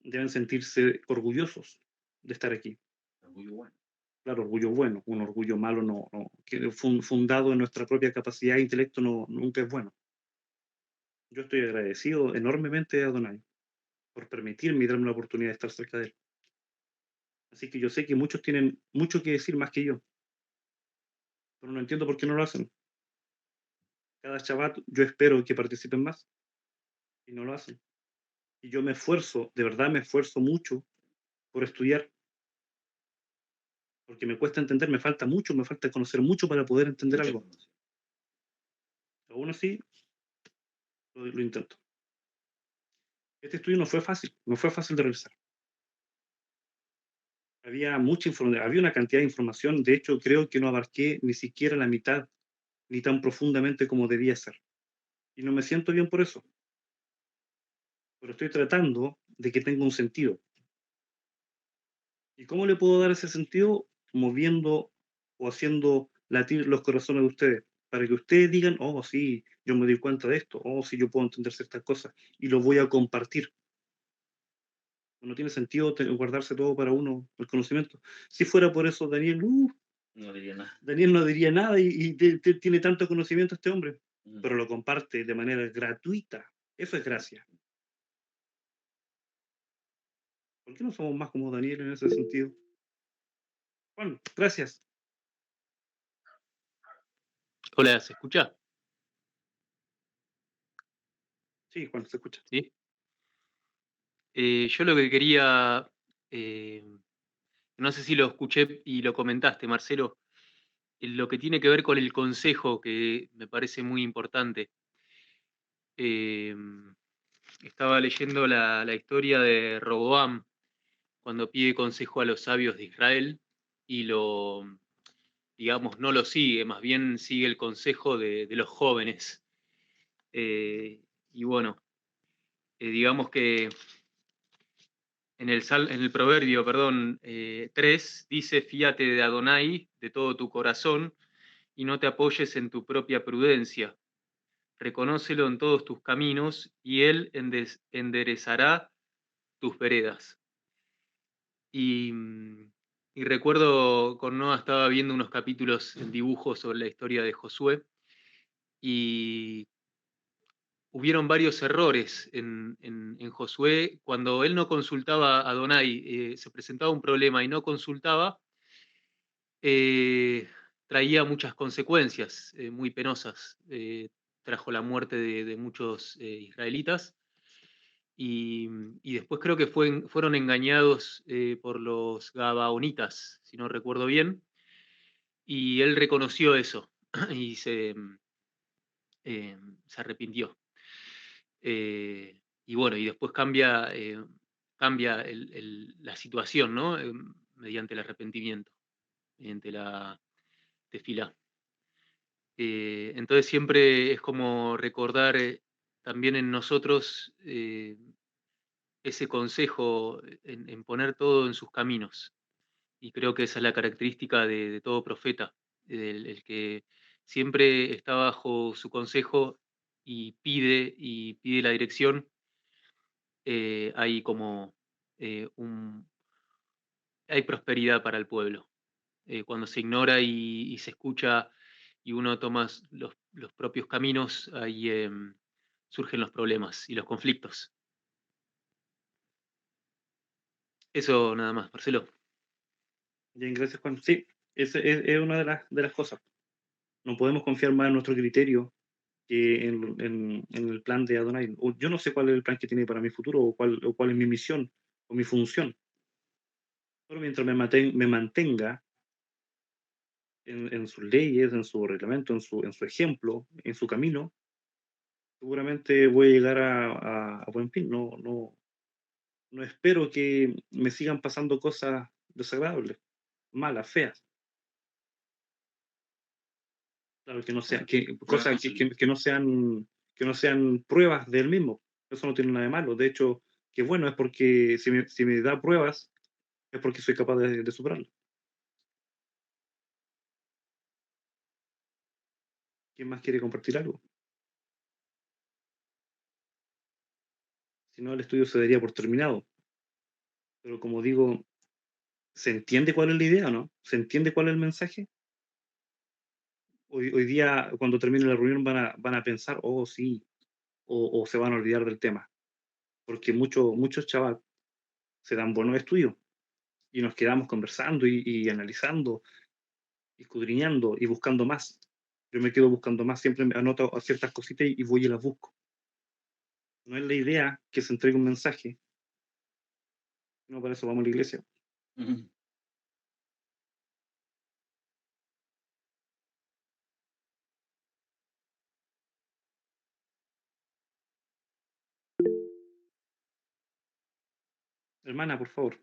Deben sentirse orgullosos de estar aquí. Orgullo bueno. Claro, orgullo bueno, un orgullo malo que fundado en nuestra propia capacidad e intelecto nunca es bueno. Yo estoy agradecido enormemente a Adonai por permitirme y darme la oportunidad de estar cerca de él. Así que yo sé que muchos tienen mucho que decir más que yo, pero no entiendo por qué no lo hacen. Cada Shabbat yo espero que participen más y no lo hacen. Y yo me esfuerzo, de verdad me esfuerzo mucho por estudiar, porque me cuesta entender, me falta mucho, me falta conocer mucho para poder entender Mucha algo. información. Aún así, lo intento. Este estudio no fue fácil de realizar. Había mucha información, había una cantidad de información, de hecho creo que no abarqué ni siquiera la mitad, ni tan profundamente como debía ser. Y no me siento bien por eso. Pero estoy tratando de que tenga un sentido. ¿Y cómo le puedo dar ese sentido? Moviendo o haciendo latir los corazones de ustedes, para que ustedes digan, oh, sí, yo me doy cuenta de esto, oh, sí, yo puedo entender ciertas cosas, y lo voy a compartir. No tiene sentido guardarse todo para uno, el conocimiento. Si fuera por eso, Daniel, No diría nada. Daniel no diría nada y tiene tanto conocimiento este hombre, pero lo comparte de manera gratuita. Eso es gracia. ¿Por qué no somos más como Daniel en ese sentido? Bueno, gracias. Hola, ¿se escucha? Sí, Juan, se escucha. ¿Sí? Yo lo que quería, no sé si lo escuché y lo comentaste, Marcelo, lo que tiene que ver con el consejo, que me parece muy importante. Eh, Estaba leyendo la historia de Roboam, cuando pide consejo a los sabios de Israel y digamos, no lo sigue, más bien sigue el consejo de los jóvenes. Y bueno, digamos que en el proverbio, perdón, 3 dice, fíate de Adonai de todo tu corazón y no te apoyes en tu propia prudencia. Reconócelo en todos tus caminos y Él enderezará tus veredas. Y, y recuerdo con Noah estaba viendo unos capítulos en dibujos sobre la historia de Josué y hubieron varios errores en Josué. Cuando él no consultaba a Adonai, se presentaba un problema y no consultaba, traía muchas consecuencias muy penosas. Trajo la muerte de muchos israelitas y después creo que fueron engañados por los gabaonitas, si no recuerdo bien, y él reconoció eso y se arrepintió. Y bueno, y después cambia la situación, ¿no? Mediante el arrepentimiento, mediante la tefilá. Entonces siempre es como recordar también en nosotros ese consejo en poner todo en sus caminos. Y creo que esa es la característica de todo profeta, el que siempre está bajo su consejo y pide la dirección. Hay como hay prosperidad para el pueblo. Cuando se ignora y se escucha y uno toma los propios caminos, ahí surgen los problemas y los conflictos. Eso nada más, Marcelo. Bien, gracias, Juan. Sí, esa es una de las cosas. No podemos confiar más en nuestro criterio que en el plan de Adonai. Yo no sé cuál es el plan que tiene para mi futuro o cuál es mi misión o mi función. Pero mientras me mantenga en sus leyes, en su reglamento, en su ejemplo, en su camino, seguramente voy a llegar a buen fin. No espero que me sigan pasando cosas desagradables, malas, feas. Claro, que no sean, cosas que no sean pruebas del mismo. Eso no tiene nada de malo. De hecho, que bueno, es porque si me da pruebas, es porque soy capaz de superarlo. ¿Quién más quiere compartir algo? Si no, el estudio se daría por terminado. Pero como digo, ¿se entiende cuál es la idea, no? ¿Se entiende cuál es el mensaje? Hoy día, cuando termine la reunión, van a pensar, oh, sí, o se van a olvidar del tema. Porque muchos chavales se dan buenos estudios y nos quedamos conversando y analizando, escudriñando y buscando más. Yo me quedo buscando más, siempre me anoto ciertas cositas y voy y las busco. No es la idea que se entregue un mensaje. No, para eso vamos a la iglesia. Hermana, por favor.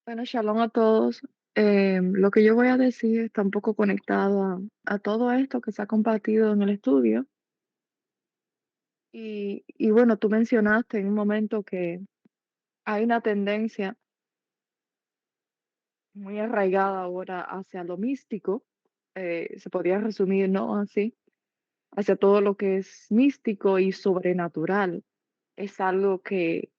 Bueno, shalom a todos. Lo que yo voy a decir está un poco conectado a todo esto que se ha compartido en el estudio. Y bueno, tú mencionaste en un momento que hay una tendencia muy arraigada ahora hacia lo místico, se podría resumir, ¿no? Así, hacia todo lo que es místico y sobrenatural. Es algo que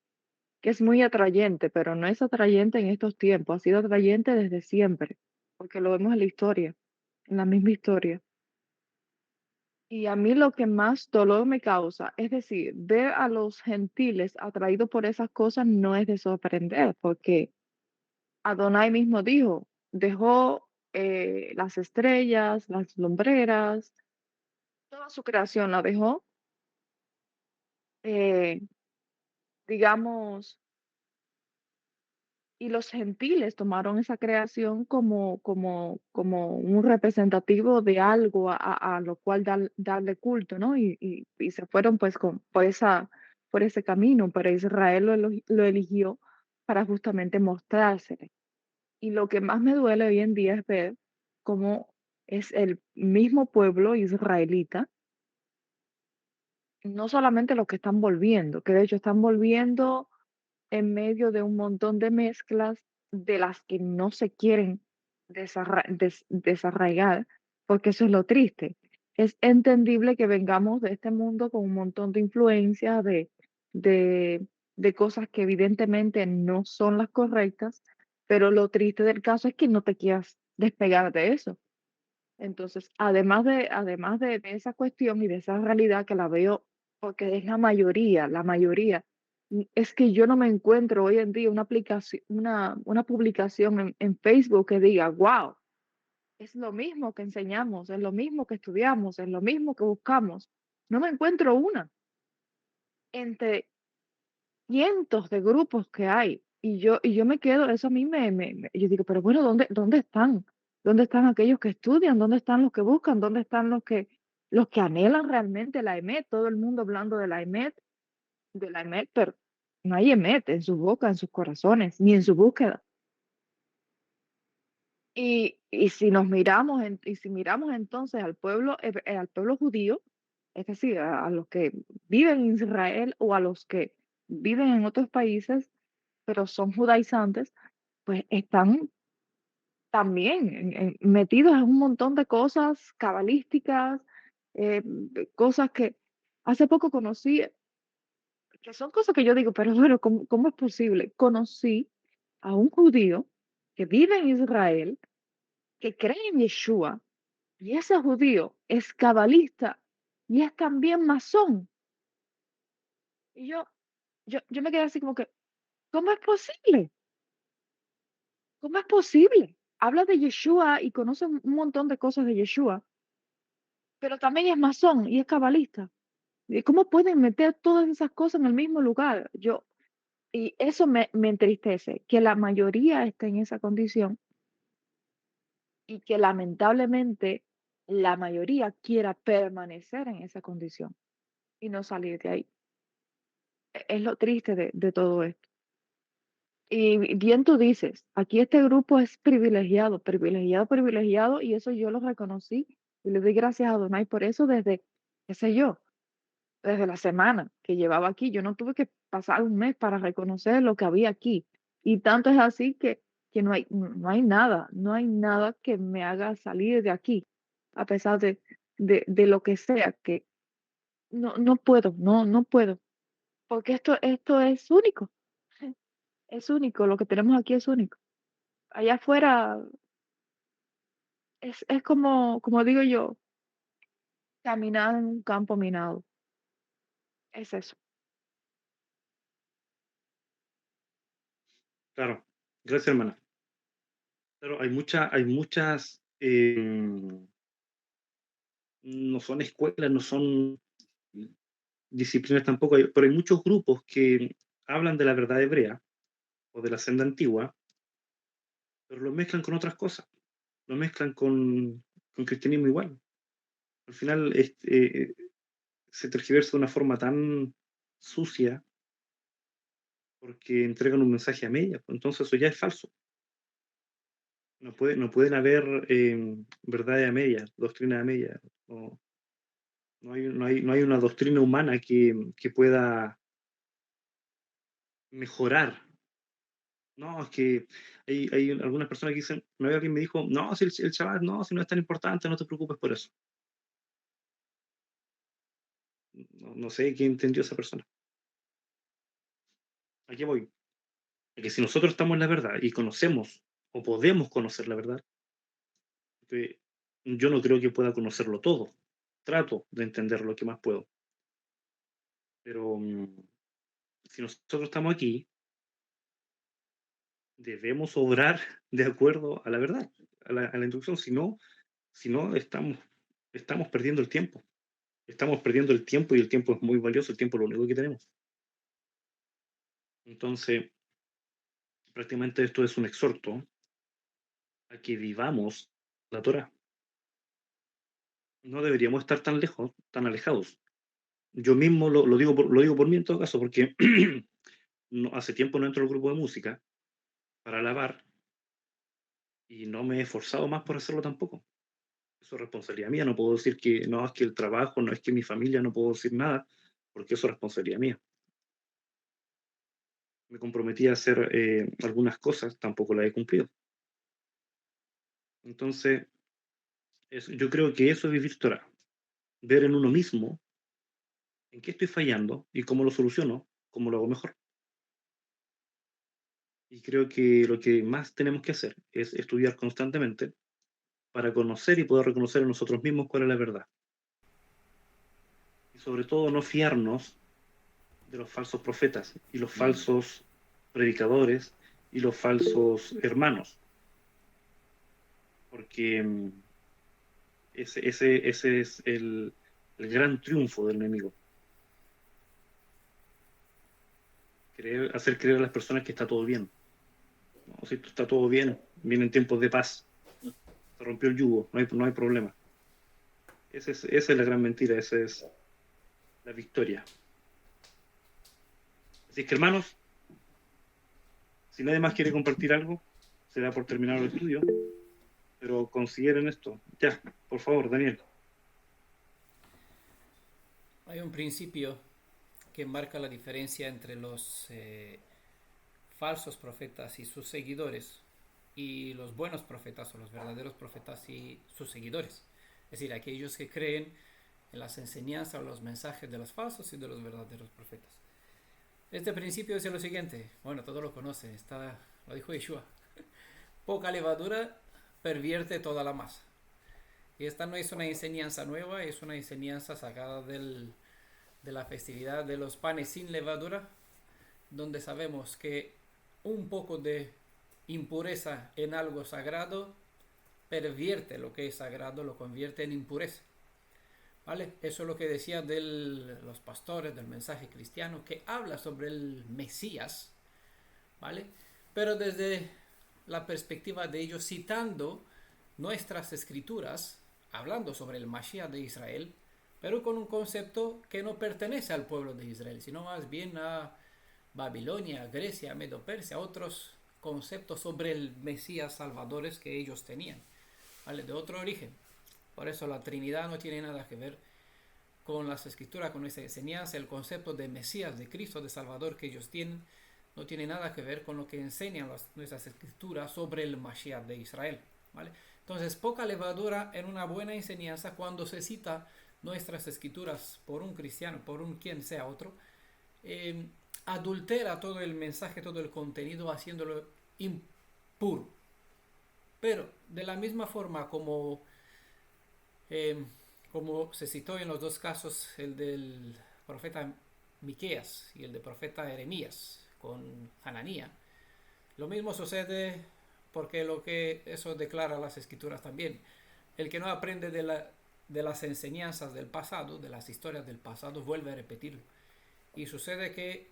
es muy atrayente, pero no es atrayente en estos tiempos, ha sido atrayente desde siempre, porque lo vemos en la historia, en la misma historia. Y a mí lo que más dolor me causa, es decir, ver a los gentiles atraídos por esas cosas no es de sorprender, porque Adonai mismo dijo, dejó las estrellas, las lumbreras, toda su creación la dejó, eh, digamos, y los gentiles tomaron esa creación como un representativo de algo a lo cual darle culto, ¿no? Y se fueron pues por ese camino, pero Israel lo eligió para justamente mostrarse. Y lo que más me duele hoy en día es ver cómo es el mismo pueblo israelita, no solamente los que están volviendo, que de hecho están volviendo en medio de un montón de mezclas de las que no se quieren desarraigar, porque eso es lo triste. Es entendible que vengamos de este mundo con un montón de influencias, de, de cosas que evidentemente no son las correctas, pero lo triste del caso es que no te quieras despegar de eso. Entonces, además de esa cuestión y de esa realidad que la veo, porque es la mayoría, es que yo no me encuentro hoy en día una aplicación, una publicación en Facebook que diga, wow, es lo mismo que enseñamos, es lo mismo que estudiamos, es lo mismo que buscamos. No me encuentro una entre cientos de grupos que hay. Y yo me quedo, eso a mí yo digo, pero bueno, ¿dónde están? ¿Dónde están aquellos que estudian? ¿Dónde están los que buscan? ¿Dónde están los que anhelan realmente la EMET? Todo el mundo hablando de la EMET, pero Nadie mete en su boca, en sus corazones, ni en su búsqueda. Y si nos miramos, y si miramos entonces al pueblo judío, es decir, a los que viven en Israel o a los que viven en otros países, pero son judaizantes, pues están también metidos en un montón de cosas cabalísticas, cosas que hace poco conocí, que son cosas que yo digo, pero bueno, ¿cómo es posible? Conocí a un judío que vive en Israel, que cree en Yeshua, y ese judío es cabalista y es también masón. Y yo me quedé así como que, ¿cómo es posible? ¿Cómo es posible? Habla de Yeshua y conoce un montón de cosas de Yeshua, pero también es masón y es cabalista. ¿Y cómo pueden meter todas esas cosas en el mismo lugar? Y eso me entristece, que la mayoría esté en esa condición y que lamentablemente la mayoría quiera permanecer en esa condición y no salir de ahí. Es lo triste de todo esto. Y bien tú dices, aquí este grupo es privilegiado, privilegiado, privilegiado, y eso yo lo reconocí y le doy gracias a Adonai por eso desde, qué sé yo, desde la semana que llevaba aquí. Yo no tuve que pasar un mes para reconocer lo que había aquí. Y tanto es así que no hay nada, no hay nada que me haga salir de aquí, a pesar de lo que sea, que no puedo, no puedo, porque esto es único, es único, lo que tenemos aquí es único. Allá afuera es como digo yo, caminar en un campo minado, es eso. Claro, gracias, hermana. Claro, hay muchas, no son escuelas, no son disciplinas tampoco, pero hay muchos grupos que hablan de la verdad hebrea o de la senda antigua, pero lo mezclan con otras cosas, lo mezclan con cristianismo igual. Al final se tergiversa de una forma tan sucia porque entregan un mensaje a medias, pues, entonces eso ya es falso. No pueden haber verdades a medias, doctrina a medias. No hay una doctrina humana que pueda mejorar. No, es que hay algunas personas que dicen, una vez alguien me dijo, no, si el Shabbat, no, si no es tan importante, no te preocupes por eso. No sé quién entendió esa persona. ¿A qué voy? A que si nosotros estamos en la verdad y conocemos o podemos conocer la verdad, que yo no creo que pueda conocerlo todo. Trato de entender lo que más puedo. Pero si nosotros estamos aquí, debemos obrar de acuerdo a la verdad, a la instrucción. Si no estamos perdiendo el tiempo. Estamos perdiendo el tiempo y el tiempo es muy valioso. El tiempo es lo único que tenemos. Entonces, prácticamente esto es un exhorto a que vivamos la Torah. No deberíamos estar tan lejos, tan alejados. Yo mismo lo digo por mí en todo caso, porque hace tiempo no entro al grupo de música para alabar y no me he esforzado más por hacerlo tampoco. Eso es responsabilidad mía. No puedo decir que no, es que el trabajo, no es que mi familia, no puedo decir nada, porque eso es responsabilidad mía. Me comprometí a hacer algunas cosas, tampoco las he cumplido. Entonces, yo creo que eso es vivir Torah. Ver en uno mismo en qué estoy fallando y cómo lo soluciono, cómo lo hago mejor. Y creo que lo que más tenemos que hacer es estudiar constantemente para conocer y poder reconocer en nosotros mismos cuál es la verdad. Y sobre todo no fiarnos de los falsos profetas y los falsos predicadores y los falsos hermanos. Porque ese es el gran triunfo del enemigo. Hacer creer a las personas que está todo bien. No, si está todo bien, vienen tiempos de paz. Se rompió el yugo, no hay problema. Esa es la gran mentira, esa es la victoria. Así que, hermanos, si nadie más quiere compartir algo, se da por terminado el estudio, pero consideren esto. Ya, por favor, Daniel. Hay un principio que marca la diferencia entre los falsos profetas y sus seguidores y los buenos profetas o los verdaderos profetas y sus seguidores. Es decir, aquellos que creen en las enseñanzas o los mensajes de los falsos y de los verdaderos profetas. Este principio dice lo siguiente, bueno, todos lo conocen, lo dijo Yeshua. Poca levadura pervierte toda la masa. Y esta no es una enseñanza nueva, es una enseñanza sacada de la festividad de los panes sin levadura, donde sabemos que un poco de impureza en algo sagrado pervierte lo que es sagrado, lo convierte en impureza. ¿Vale? Eso es lo que decía de los pastores del mensaje cristiano, que habla sobre el Mesías, ¿vale? Pero desde la perspectiva de ellos, citando nuestras escrituras, hablando sobre el Mashiach de Israel, pero con un concepto que no pertenece al pueblo de Israel, sino más bien a Babilonia, Grecia, Medo-Persia, otros conceptos sobre el Mesías salvadores que ellos tenían, ¿vale? De otro origen. Por eso la Trinidad no tiene nada que ver con las escrituras, con esa enseñanza. El concepto de Mesías, de Cristo, de Salvador que ellos tienen, no tiene nada que ver con lo que enseñan nuestras escrituras sobre el Mashiach de Israel, ¿vale? Entonces, poca levadura en una buena enseñanza cuando se cita nuestras escrituras por un cristiano, por un quien sea otro, adultera todo el mensaje, todo el contenido, haciéndolo impuro. Pero de la misma forma como se citó en los dos casos, el del profeta Miqueas y el del profeta Jeremías con Hananía, lo mismo sucede porque eso declara las escrituras también. El que no aprende de las enseñanzas del pasado, de las historias del pasado, vuelve a repetirlo. Y sucede que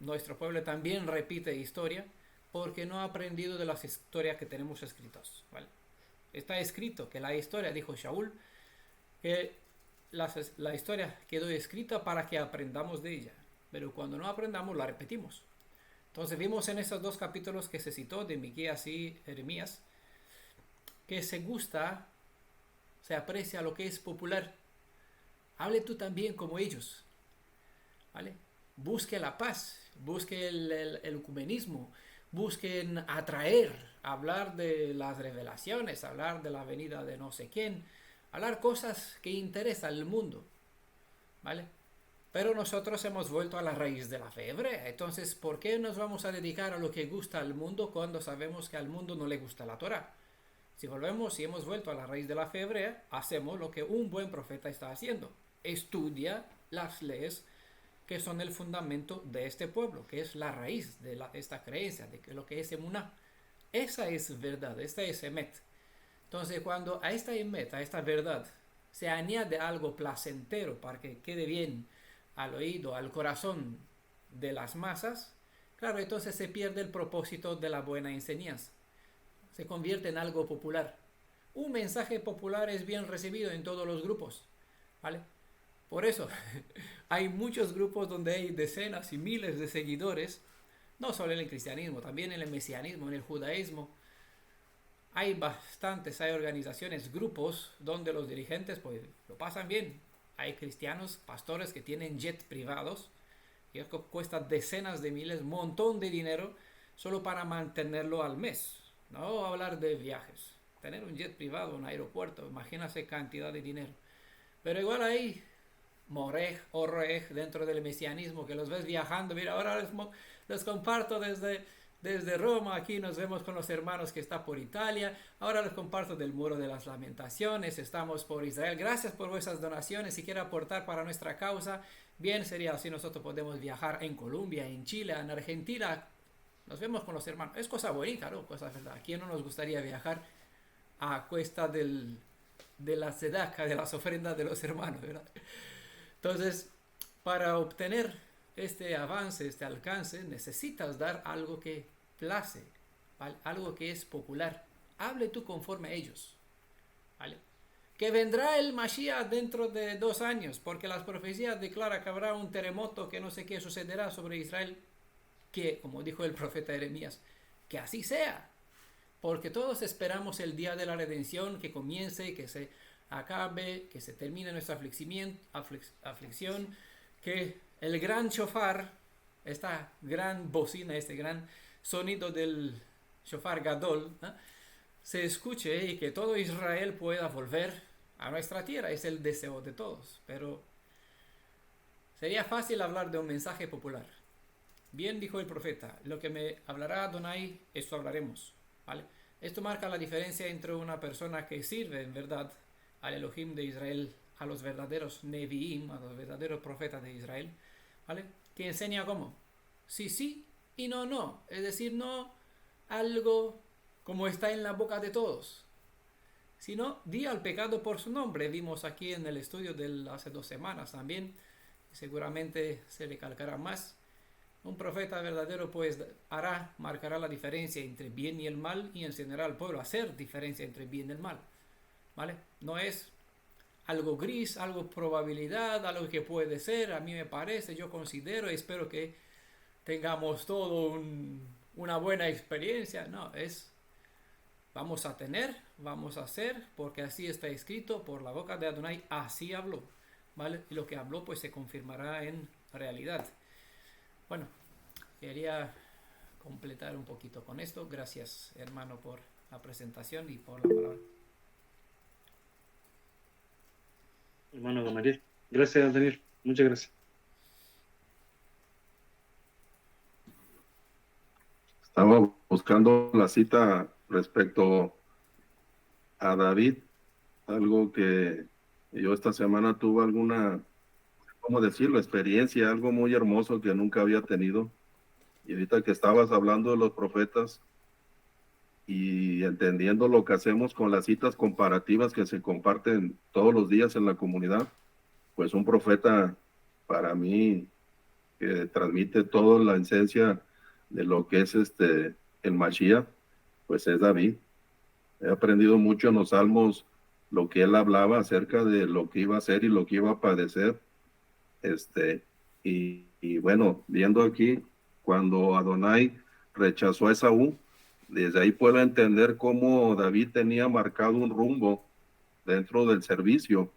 nuestro pueblo también repite historia porque no ha aprendido de las historias que tenemos escritas, ¿vale? Está escrito que la historia, dijo Shaul, que la historia quedó escrita para que aprendamos de ella, pero cuando no aprendamos la repetimos. Entonces vimos en esos dos capítulos que se citó de Miqueas y Jeremías que se aprecia lo que es popular. Hable tú también como ellos, ¿vale? Busque la paz, busque el ecumenismo, busquen atraer, hablar de las revelaciones, hablar de la venida de no sé quién, hablar cosas que interesan al mundo, ¿vale? Pero nosotros hemos vuelto a la raíz de la fe hebrea. Entonces, ¿por qué nos vamos a dedicar a lo que gusta al mundo cuando sabemos que al mundo no le gusta la Torá? Si hemos vuelto a la raíz de la fe hebrea, hacemos lo que un buen profeta está haciendo. Estudia las leyes que son el fundamento de este pueblo, que es la raíz de esta creencia, de lo que es emuná. Esa es verdad, esta es emet. Entonces, cuando a esta emet, a esta verdad, se añade algo placentero para que quede bien al oído, al corazón de las masas, claro, entonces se pierde el propósito de la buena enseñanza. Se convierte en algo popular. Un mensaje popular es bien recibido en todos los grupos, ¿vale? Por eso hay muchos grupos donde hay decenas y miles de seguidores, no solo en el cristianismo, también en el mesianismo, en el judaísmo. Hay organizaciones, grupos donde los dirigentes pues lo pasan bien. Hay cristianos, pastores que tienen jets privados, y esto cuesta decenas de miles, un montón de dinero, solo para mantenerlo al mes. No hablar de viajes. Tener un jet privado, un aeropuerto, imagínate cantidad de dinero. Pero igual hay Morej o Roej dentro del mesianismo, que los ves viajando. Mira, ahora les comparto desde Roma, aquí nos vemos con los hermanos que está por Italia. Ahora les comparto del Muro de las Lamentaciones, estamos por Israel. Gracias por vuestras donaciones. Si quiere aportar para nuestra causa, bien sería así. Nosotros podemos viajar en Colombia, en Chile, en Argentina. Nos vemos con los hermanos. Es cosa bonita, ¿no? Cosa verdad. ¿A quién no nos gustaría viajar a cuesta de la sedaca, de las ofrendas de los hermanos, ¿verdad? Entonces, para obtener este avance, este alcance, necesitas dar algo que place, ¿vale? Algo que es popular. Hable tú conforme a ellos, ¿vale? que vendrá el Mashiach dentro de 2 años, porque las profecías declaran que habrá un terremoto, que no sé qué sucederá sobre Israel, que, como dijo el profeta Jeremías, que así sea, porque todos esperamos el día de la redención, que comience, que se acabe, que se termine nuestra aflicción, que el gran shofar, esta gran bocina, este gran sonido del shofar gadol, ¿no?, se escuche y que todo Israel pueda volver a nuestra tierra. Es el deseo de todos, pero sería fácil hablar de un mensaje popular. Bien dijo el profeta, lo que me hablará Adonai, esto hablaremos, ¿vale? Esto marca la diferencia entre una persona que sirve en verdad al Elohim de Israel, a los verdaderos Nevi'im, a los verdaderos profetas de Israel, ¿vale?, que enseña cómo sí, sí y no, no. Es decir, no algo como está en la boca de todos, sino di al pecado por su nombre. Vimos aquí en el estudio de hace 2 semanas también, seguramente se recalcará más. Un profeta verdadero pues marcará la diferencia entre bien y el mal, y enseñará al pueblo a hacer diferencia entre bien y el mal, ¿vale? No es algo gris, algo probabilidad, algo que puede ser, a mí me parece, yo considero, espero que tengamos todo una buena experiencia. No, es vamos a tener, vamos a hacer, porque así está escrito por la boca de Adonai, así habló, ¿vale? Y lo que habló pues se confirmará en realidad. Bueno, quería completar un poquito con esto. Gracias, hermano, por la presentación y por la palabra. Hermano Gamaliel. Gracias, Daniel. Muchas gracias. Estaba buscando la cita respecto a David, algo que yo esta semana tuve alguna, ¿cómo decirlo?, experiencia, algo muy hermoso que nunca había tenido. Y ahorita que estabas hablando de los profetas y entendiendo lo que hacemos con las citas comparativas que se comparten todos los días en la comunidad, pues un profeta para mí que transmite toda la esencia de lo que es el Mashiach, pues es David. He aprendido mucho en los salmos lo que él hablaba acerca de lo que iba a hacer y lo que iba a padecer. Y bueno, viendo aquí, cuando Adonai rechazó a Esaú, desde ahí puedo entender cómo David tenía marcado un rumbo dentro del servicio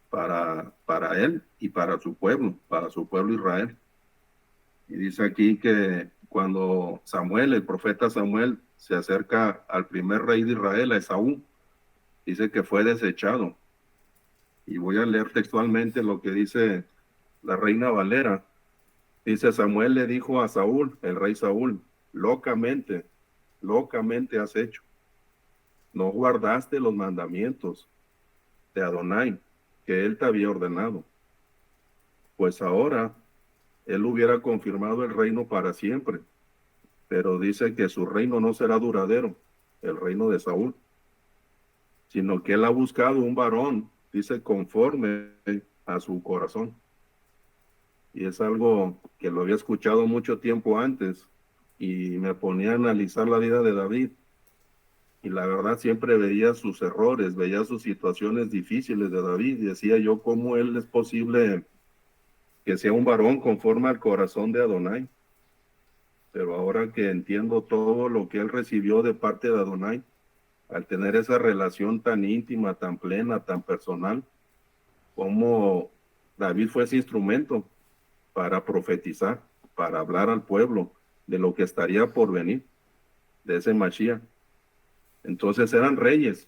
para él y para su pueblo Israel. Y dice aquí que cuando Samuel, el profeta Samuel, se acerca al primer rey de Israel, a Esaú, dice que fue desechado. Y voy a leer textualmente lo que dice la Reina Valera. Dice: Samuel le dijo a Saúl, el rey Saúl, locamente has hecho. No guardaste los mandamientos de Adonai que él te había ordenado. Pues ahora él hubiera confirmado el reino para siempre, pero dice que su reino no será duradero, el reino de Saúl, sino que él ha buscado un varón, dice, conforme a su corazón. Y es algo que lo había escuchado mucho tiempo antes, y me ponía a analizar la vida de David, y la verdad siempre veía sus errores, veía sus situaciones difíciles de David, y decía yo, ¿cómo él es posible que sea un varón conforme al corazón de Adonai? Pero ahora que entiendo todo lo que él recibió de parte de Adonai, al tener esa relación tan íntima, tan plena, tan personal, cómo David fue ese instrumento para profetizar, para hablar al pueblo de lo que estaría por venir, de ese Mashiach. Entonces eran reyes,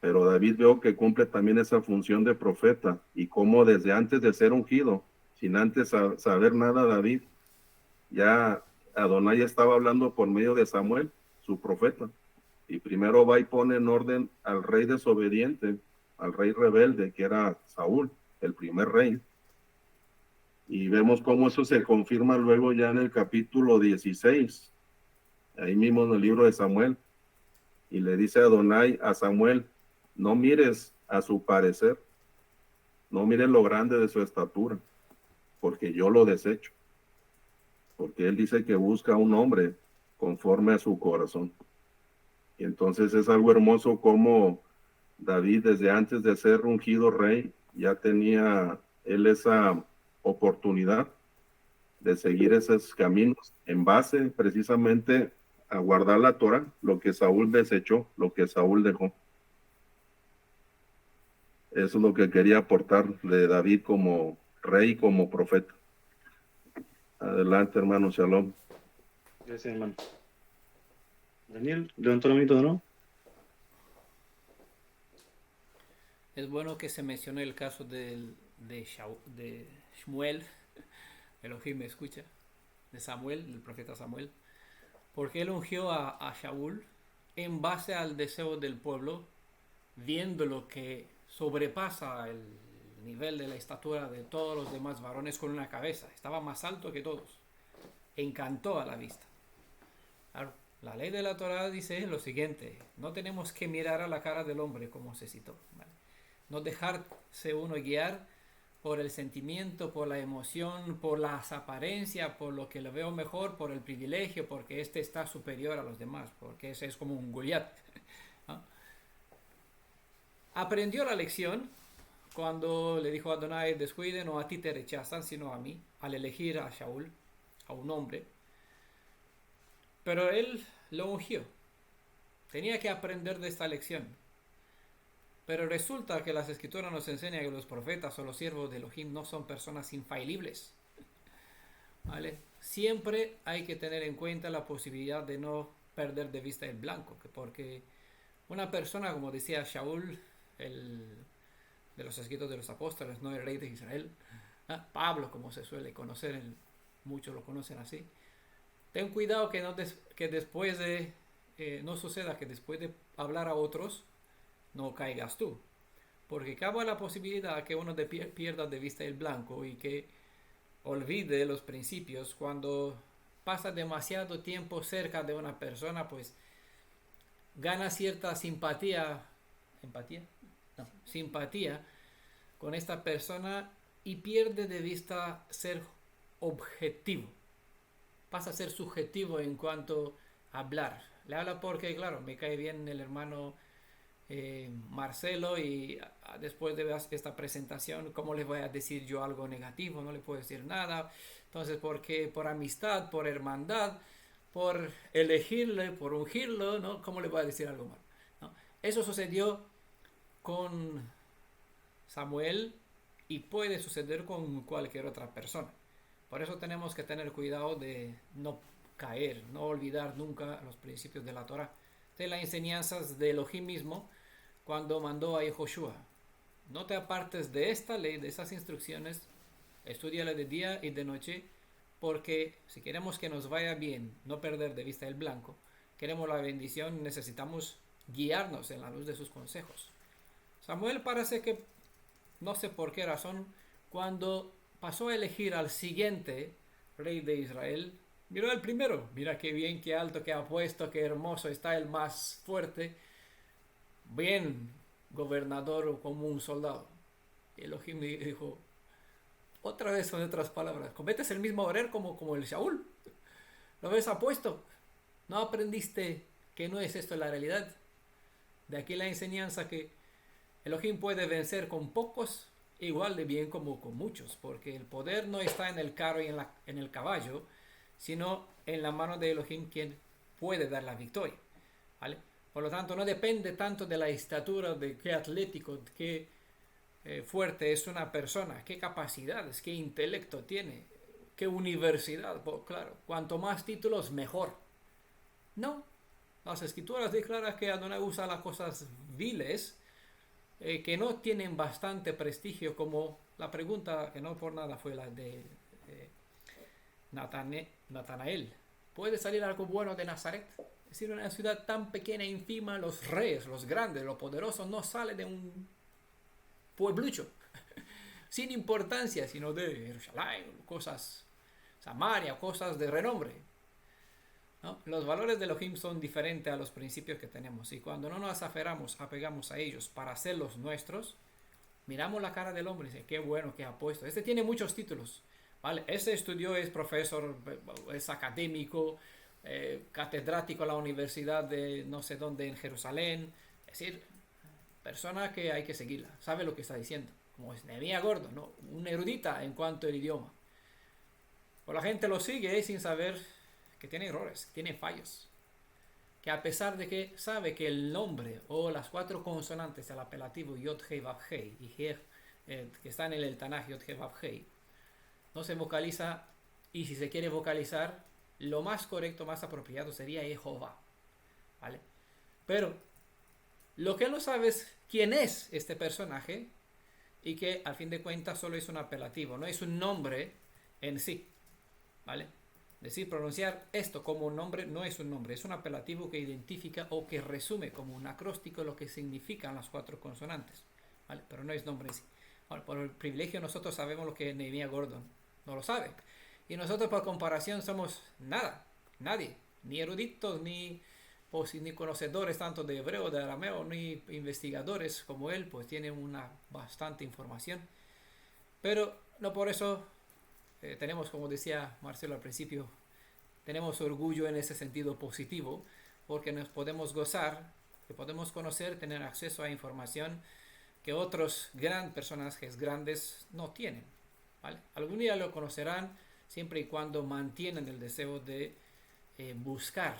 pero David veo que cumple también esa función de profeta, y cómo desde antes de ser ungido, sin antes saber nada David, ya Adonai estaba hablando por medio de Samuel, su profeta, y primero va y pone en orden al rey desobediente, al rey rebelde, que era Saúl, el primer rey. Y vemos cómo eso se confirma luego ya en el capítulo 16, ahí mismo en el libro de Samuel. Y le dice Adonai a Samuel: no mires a su parecer, no mires lo grande de su estatura, porque yo lo desecho. Porque él dice que busca a un hombre conforme a su corazón. Y entonces es algo hermoso como David, desde antes de ser ungido rey, ya tenía él esa oportunidad de seguir esos caminos en base precisamente a guardar la Torah, lo que Saúl desechó, lo que Saúl dejó. Eso es lo que quería aportar de David como rey, como profeta. Adelante, hermano, shalom. Gracias, hermano. Daniel, levantó la manito de nuevo. Es bueno que se mencione el caso de Shmuel, Elohim me escucha, de Samuel, del profeta Samuel, porque él ungió a Shaul en base al deseo del pueblo, viendo lo que sobrepasa el nivel de la estatura de todos los demás varones con una cabeza, estaba más alto que todos, encantó a la vista. Claro, la ley de la Torah dice lo siguiente: no tenemos que mirar a la cara del hombre, como se citó, ¿vale? No dejarse uno guiar por el sentimiento, por la emoción, por las apariencias, por lo que lo veo mejor, por el privilegio, porque este está superior a los demás, porque ese es como un Goliat, ¿no? Aprendió la lección cuando le dijo a Adonai: descuide, no a ti te rechazan, sino a mí, al elegir a Shaul, a un hombre. Pero él lo ungió. Tenía que aprender de esta lección. Pero resulta que las escrituras nos enseñan que los profetas o los siervos de Elohim no son personas infalibles, ¿vale? Siempre hay que tener en cuenta la posibilidad de no perder de vista el blanco, porque una persona, como decía Shaul, de los escritos de los apóstoles, no el rey de Israel, Pablo, como se suele conocer, muchos lo conocen así. Ten cuidado que después de no suceda que después de hablar a otros no caigas tú, porque cabe la posibilidad que uno pierda de vista el blanco y que olvide los principios. Cuando pasa demasiado tiempo cerca de una persona, pues gana cierta simpatía con esta persona y pierde de vista ser objetivo, pasa a ser subjetivo en cuanto a hablar. Le habla porque, claro, me cae bien el hermano Marcelo, y después de esta presentación, ¿cómo le voy a decir yo algo negativo? No le puedo decir nada. Entonces, porque por amistad, por hermandad, por elegirle, por ungirlo, ¿no? ¿Cómo le voy a decir algo mal? ¿No? Eso sucedió con Samuel y puede suceder con cualquier otra persona. Por eso tenemos que tener cuidado de no caer, no olvidar nunca los principios de la Torah, de las enseñanzas de Elohim mismo, cuando mandó a Yehoshua: no te apartes de esta ley, de esas instrucciones, estúdiala de día y de noche, porque si queremos que nos vaya bien, no perder de vista el blanco, queremos la bendición, necesitamos guiarnos en la luz de sus consejos. Samuel parece que, no sé por qué razón, cuando pasó a elegir al siguiente rey de Israel, miró al primero: mira qué bien, qué alto, qué apuesto, qué hermoso está, el más fuerte, bien gobernador como un soldado. Y Elohim dijo, otra vez con otras palabras, cometes el mismo error como el Shaul. ¿Lo ves apuesto? ¿No aprendiste que no es esto la realidad? De aquí la enseñanza que Elohim puede vencer con pocos igual de bien como con muchos, porque el poder no está en el carro y en el caballo, sino en la mano de Elohim, quien puede dar la victoria, ¿vale? Por lo tanto, no depende tanto de la estatura, de qué atlético, qué fuerte es una persona, qué capacidades, qué intelecto tiene, qué universidad. Pues, claro, cuanto más títulos, mejor. No, las escrituras declaran que Adonai usa las cosas viles, que no tienen bastante prestigio, como la pregunta que no por nada fue la de Natanael: ¿puede salir algo bueno de Nazaret? Es decir, una ciudad tan pequeña e ínfima, los reyes, los grandes, los poderosos no salen de un pueblucho sin importancia, sino de Jerusalén, cosas, Samaria, cosas de renombre, ¿no? Los valores de Elohim son diferentes a los principios que tenemos, y cuando no nos apegamos a ellos para hacerlos nuestros, miramos la cara del hombre y dice, qué bueno que ha puesto, este tiene muchos títulos, ¿vale? Este estudió, es profesor, es académico, catedrático en la universidad de no sé dónde en Jerusalén. Es decir, persona que hay que seguirla, sabe lo que está diciendo, como es Nehemías Gordon, ¿no? Un erudita en cuanto al idioma. Pues la gente lo sigue sin saber que tiene errores, que tiene fallos. Que a pesar de que sabe que el nombre o las 4 consonantes del apelativo Yod Hei Vav Hei y Hei, que están en el Tanaj Yod Hei Vav Hei, no se vocaliza, y si se quiere vocalizar, lo más correcto, más apropiado sería Jehová, ¿vale? Pero lo que no sabe es quién es este personaje, y que al fin de cuentas solo es un apelativo, no es un nombre en sí, ¿vale? Decir, pronunciar esto como un nombre no es un nombre, es un apelativo que identifica o que resume como un acróstico lo que significan las 4 consonantes, ¿vale? Pero no es nombre en sí. Ahora, por el privilegio nosotros sabemos lo que Nehemías Gordon no lo sabe. Y nosotros por comparación somos nadie, ni eruditos, ni conocedores tanto de hebreo, de arameo, ni investigadores como él, pues tienen una bastante información. Pero no por eso tenemos, como decía Marcelo al principio, tenemos orgullo en ese sentido positivo, porque nos podemos gozar, que podemos conocer, tener acceso a información que otros personajes grandes no tienen, ¿vale? Algún día lo conocerán, siempre y cuando mantienen el deseo de buscar,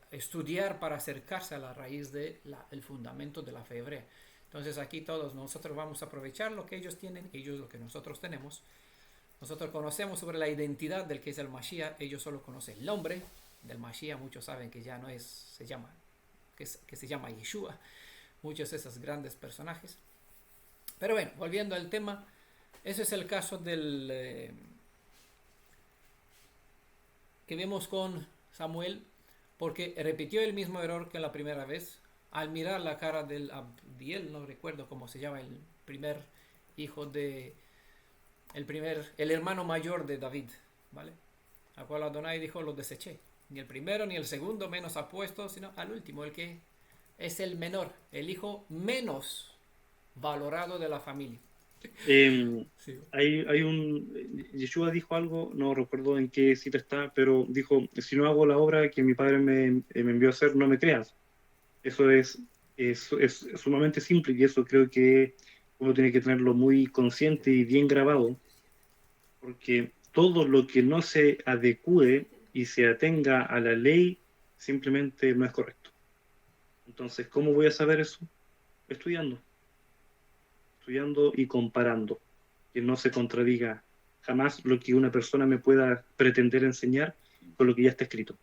estudiar para acercarse a la raíz del fundamento de la fe hebrea. Entonces aquí todos nosotros vamos a aprovechar lo que ellos tienen, ellos lo que nosotros tenemos. Nosotros conocemos sobre la identidad del que es el Mashiach, ellos solo conocen el nombre del Mashiach, muchos saben que ya no es, que se llama Yeshua, muchos de esos grandes personajes. Pero bueno, volviendo al tema, ese es el caso que vemos con Samuel, porque repitió el mismo error que la primera vez. Al mirar la cara del Abdiel, no recuerdo cómo se llama, el primer hijo el hermano mayor de David, ¿vale? Al cual Adonai dijo, lo deseché. Ni el primero ni el segundo menos apuesto, sino al último, el que es el menor, el hijo menos valorado de la familia. Sí. Yeshua dijo algo, no recuerdo en qué cita está, pero dijo, si no hago la obra que mi padre me envió a hacer, no me creas. Eso es sumamente simple, y eso creo que uno tiene que tenerlo muy consciente y bien grabado, porque todo lo que no se adecue y se atenga a la ley simplemente no es correcto. Entonces, ¿cómo voy a saber eso? Estudiando y comparando, que no se contradiga jamás lo que una persona me pueda pretender enseñar con lo que ya está escrito.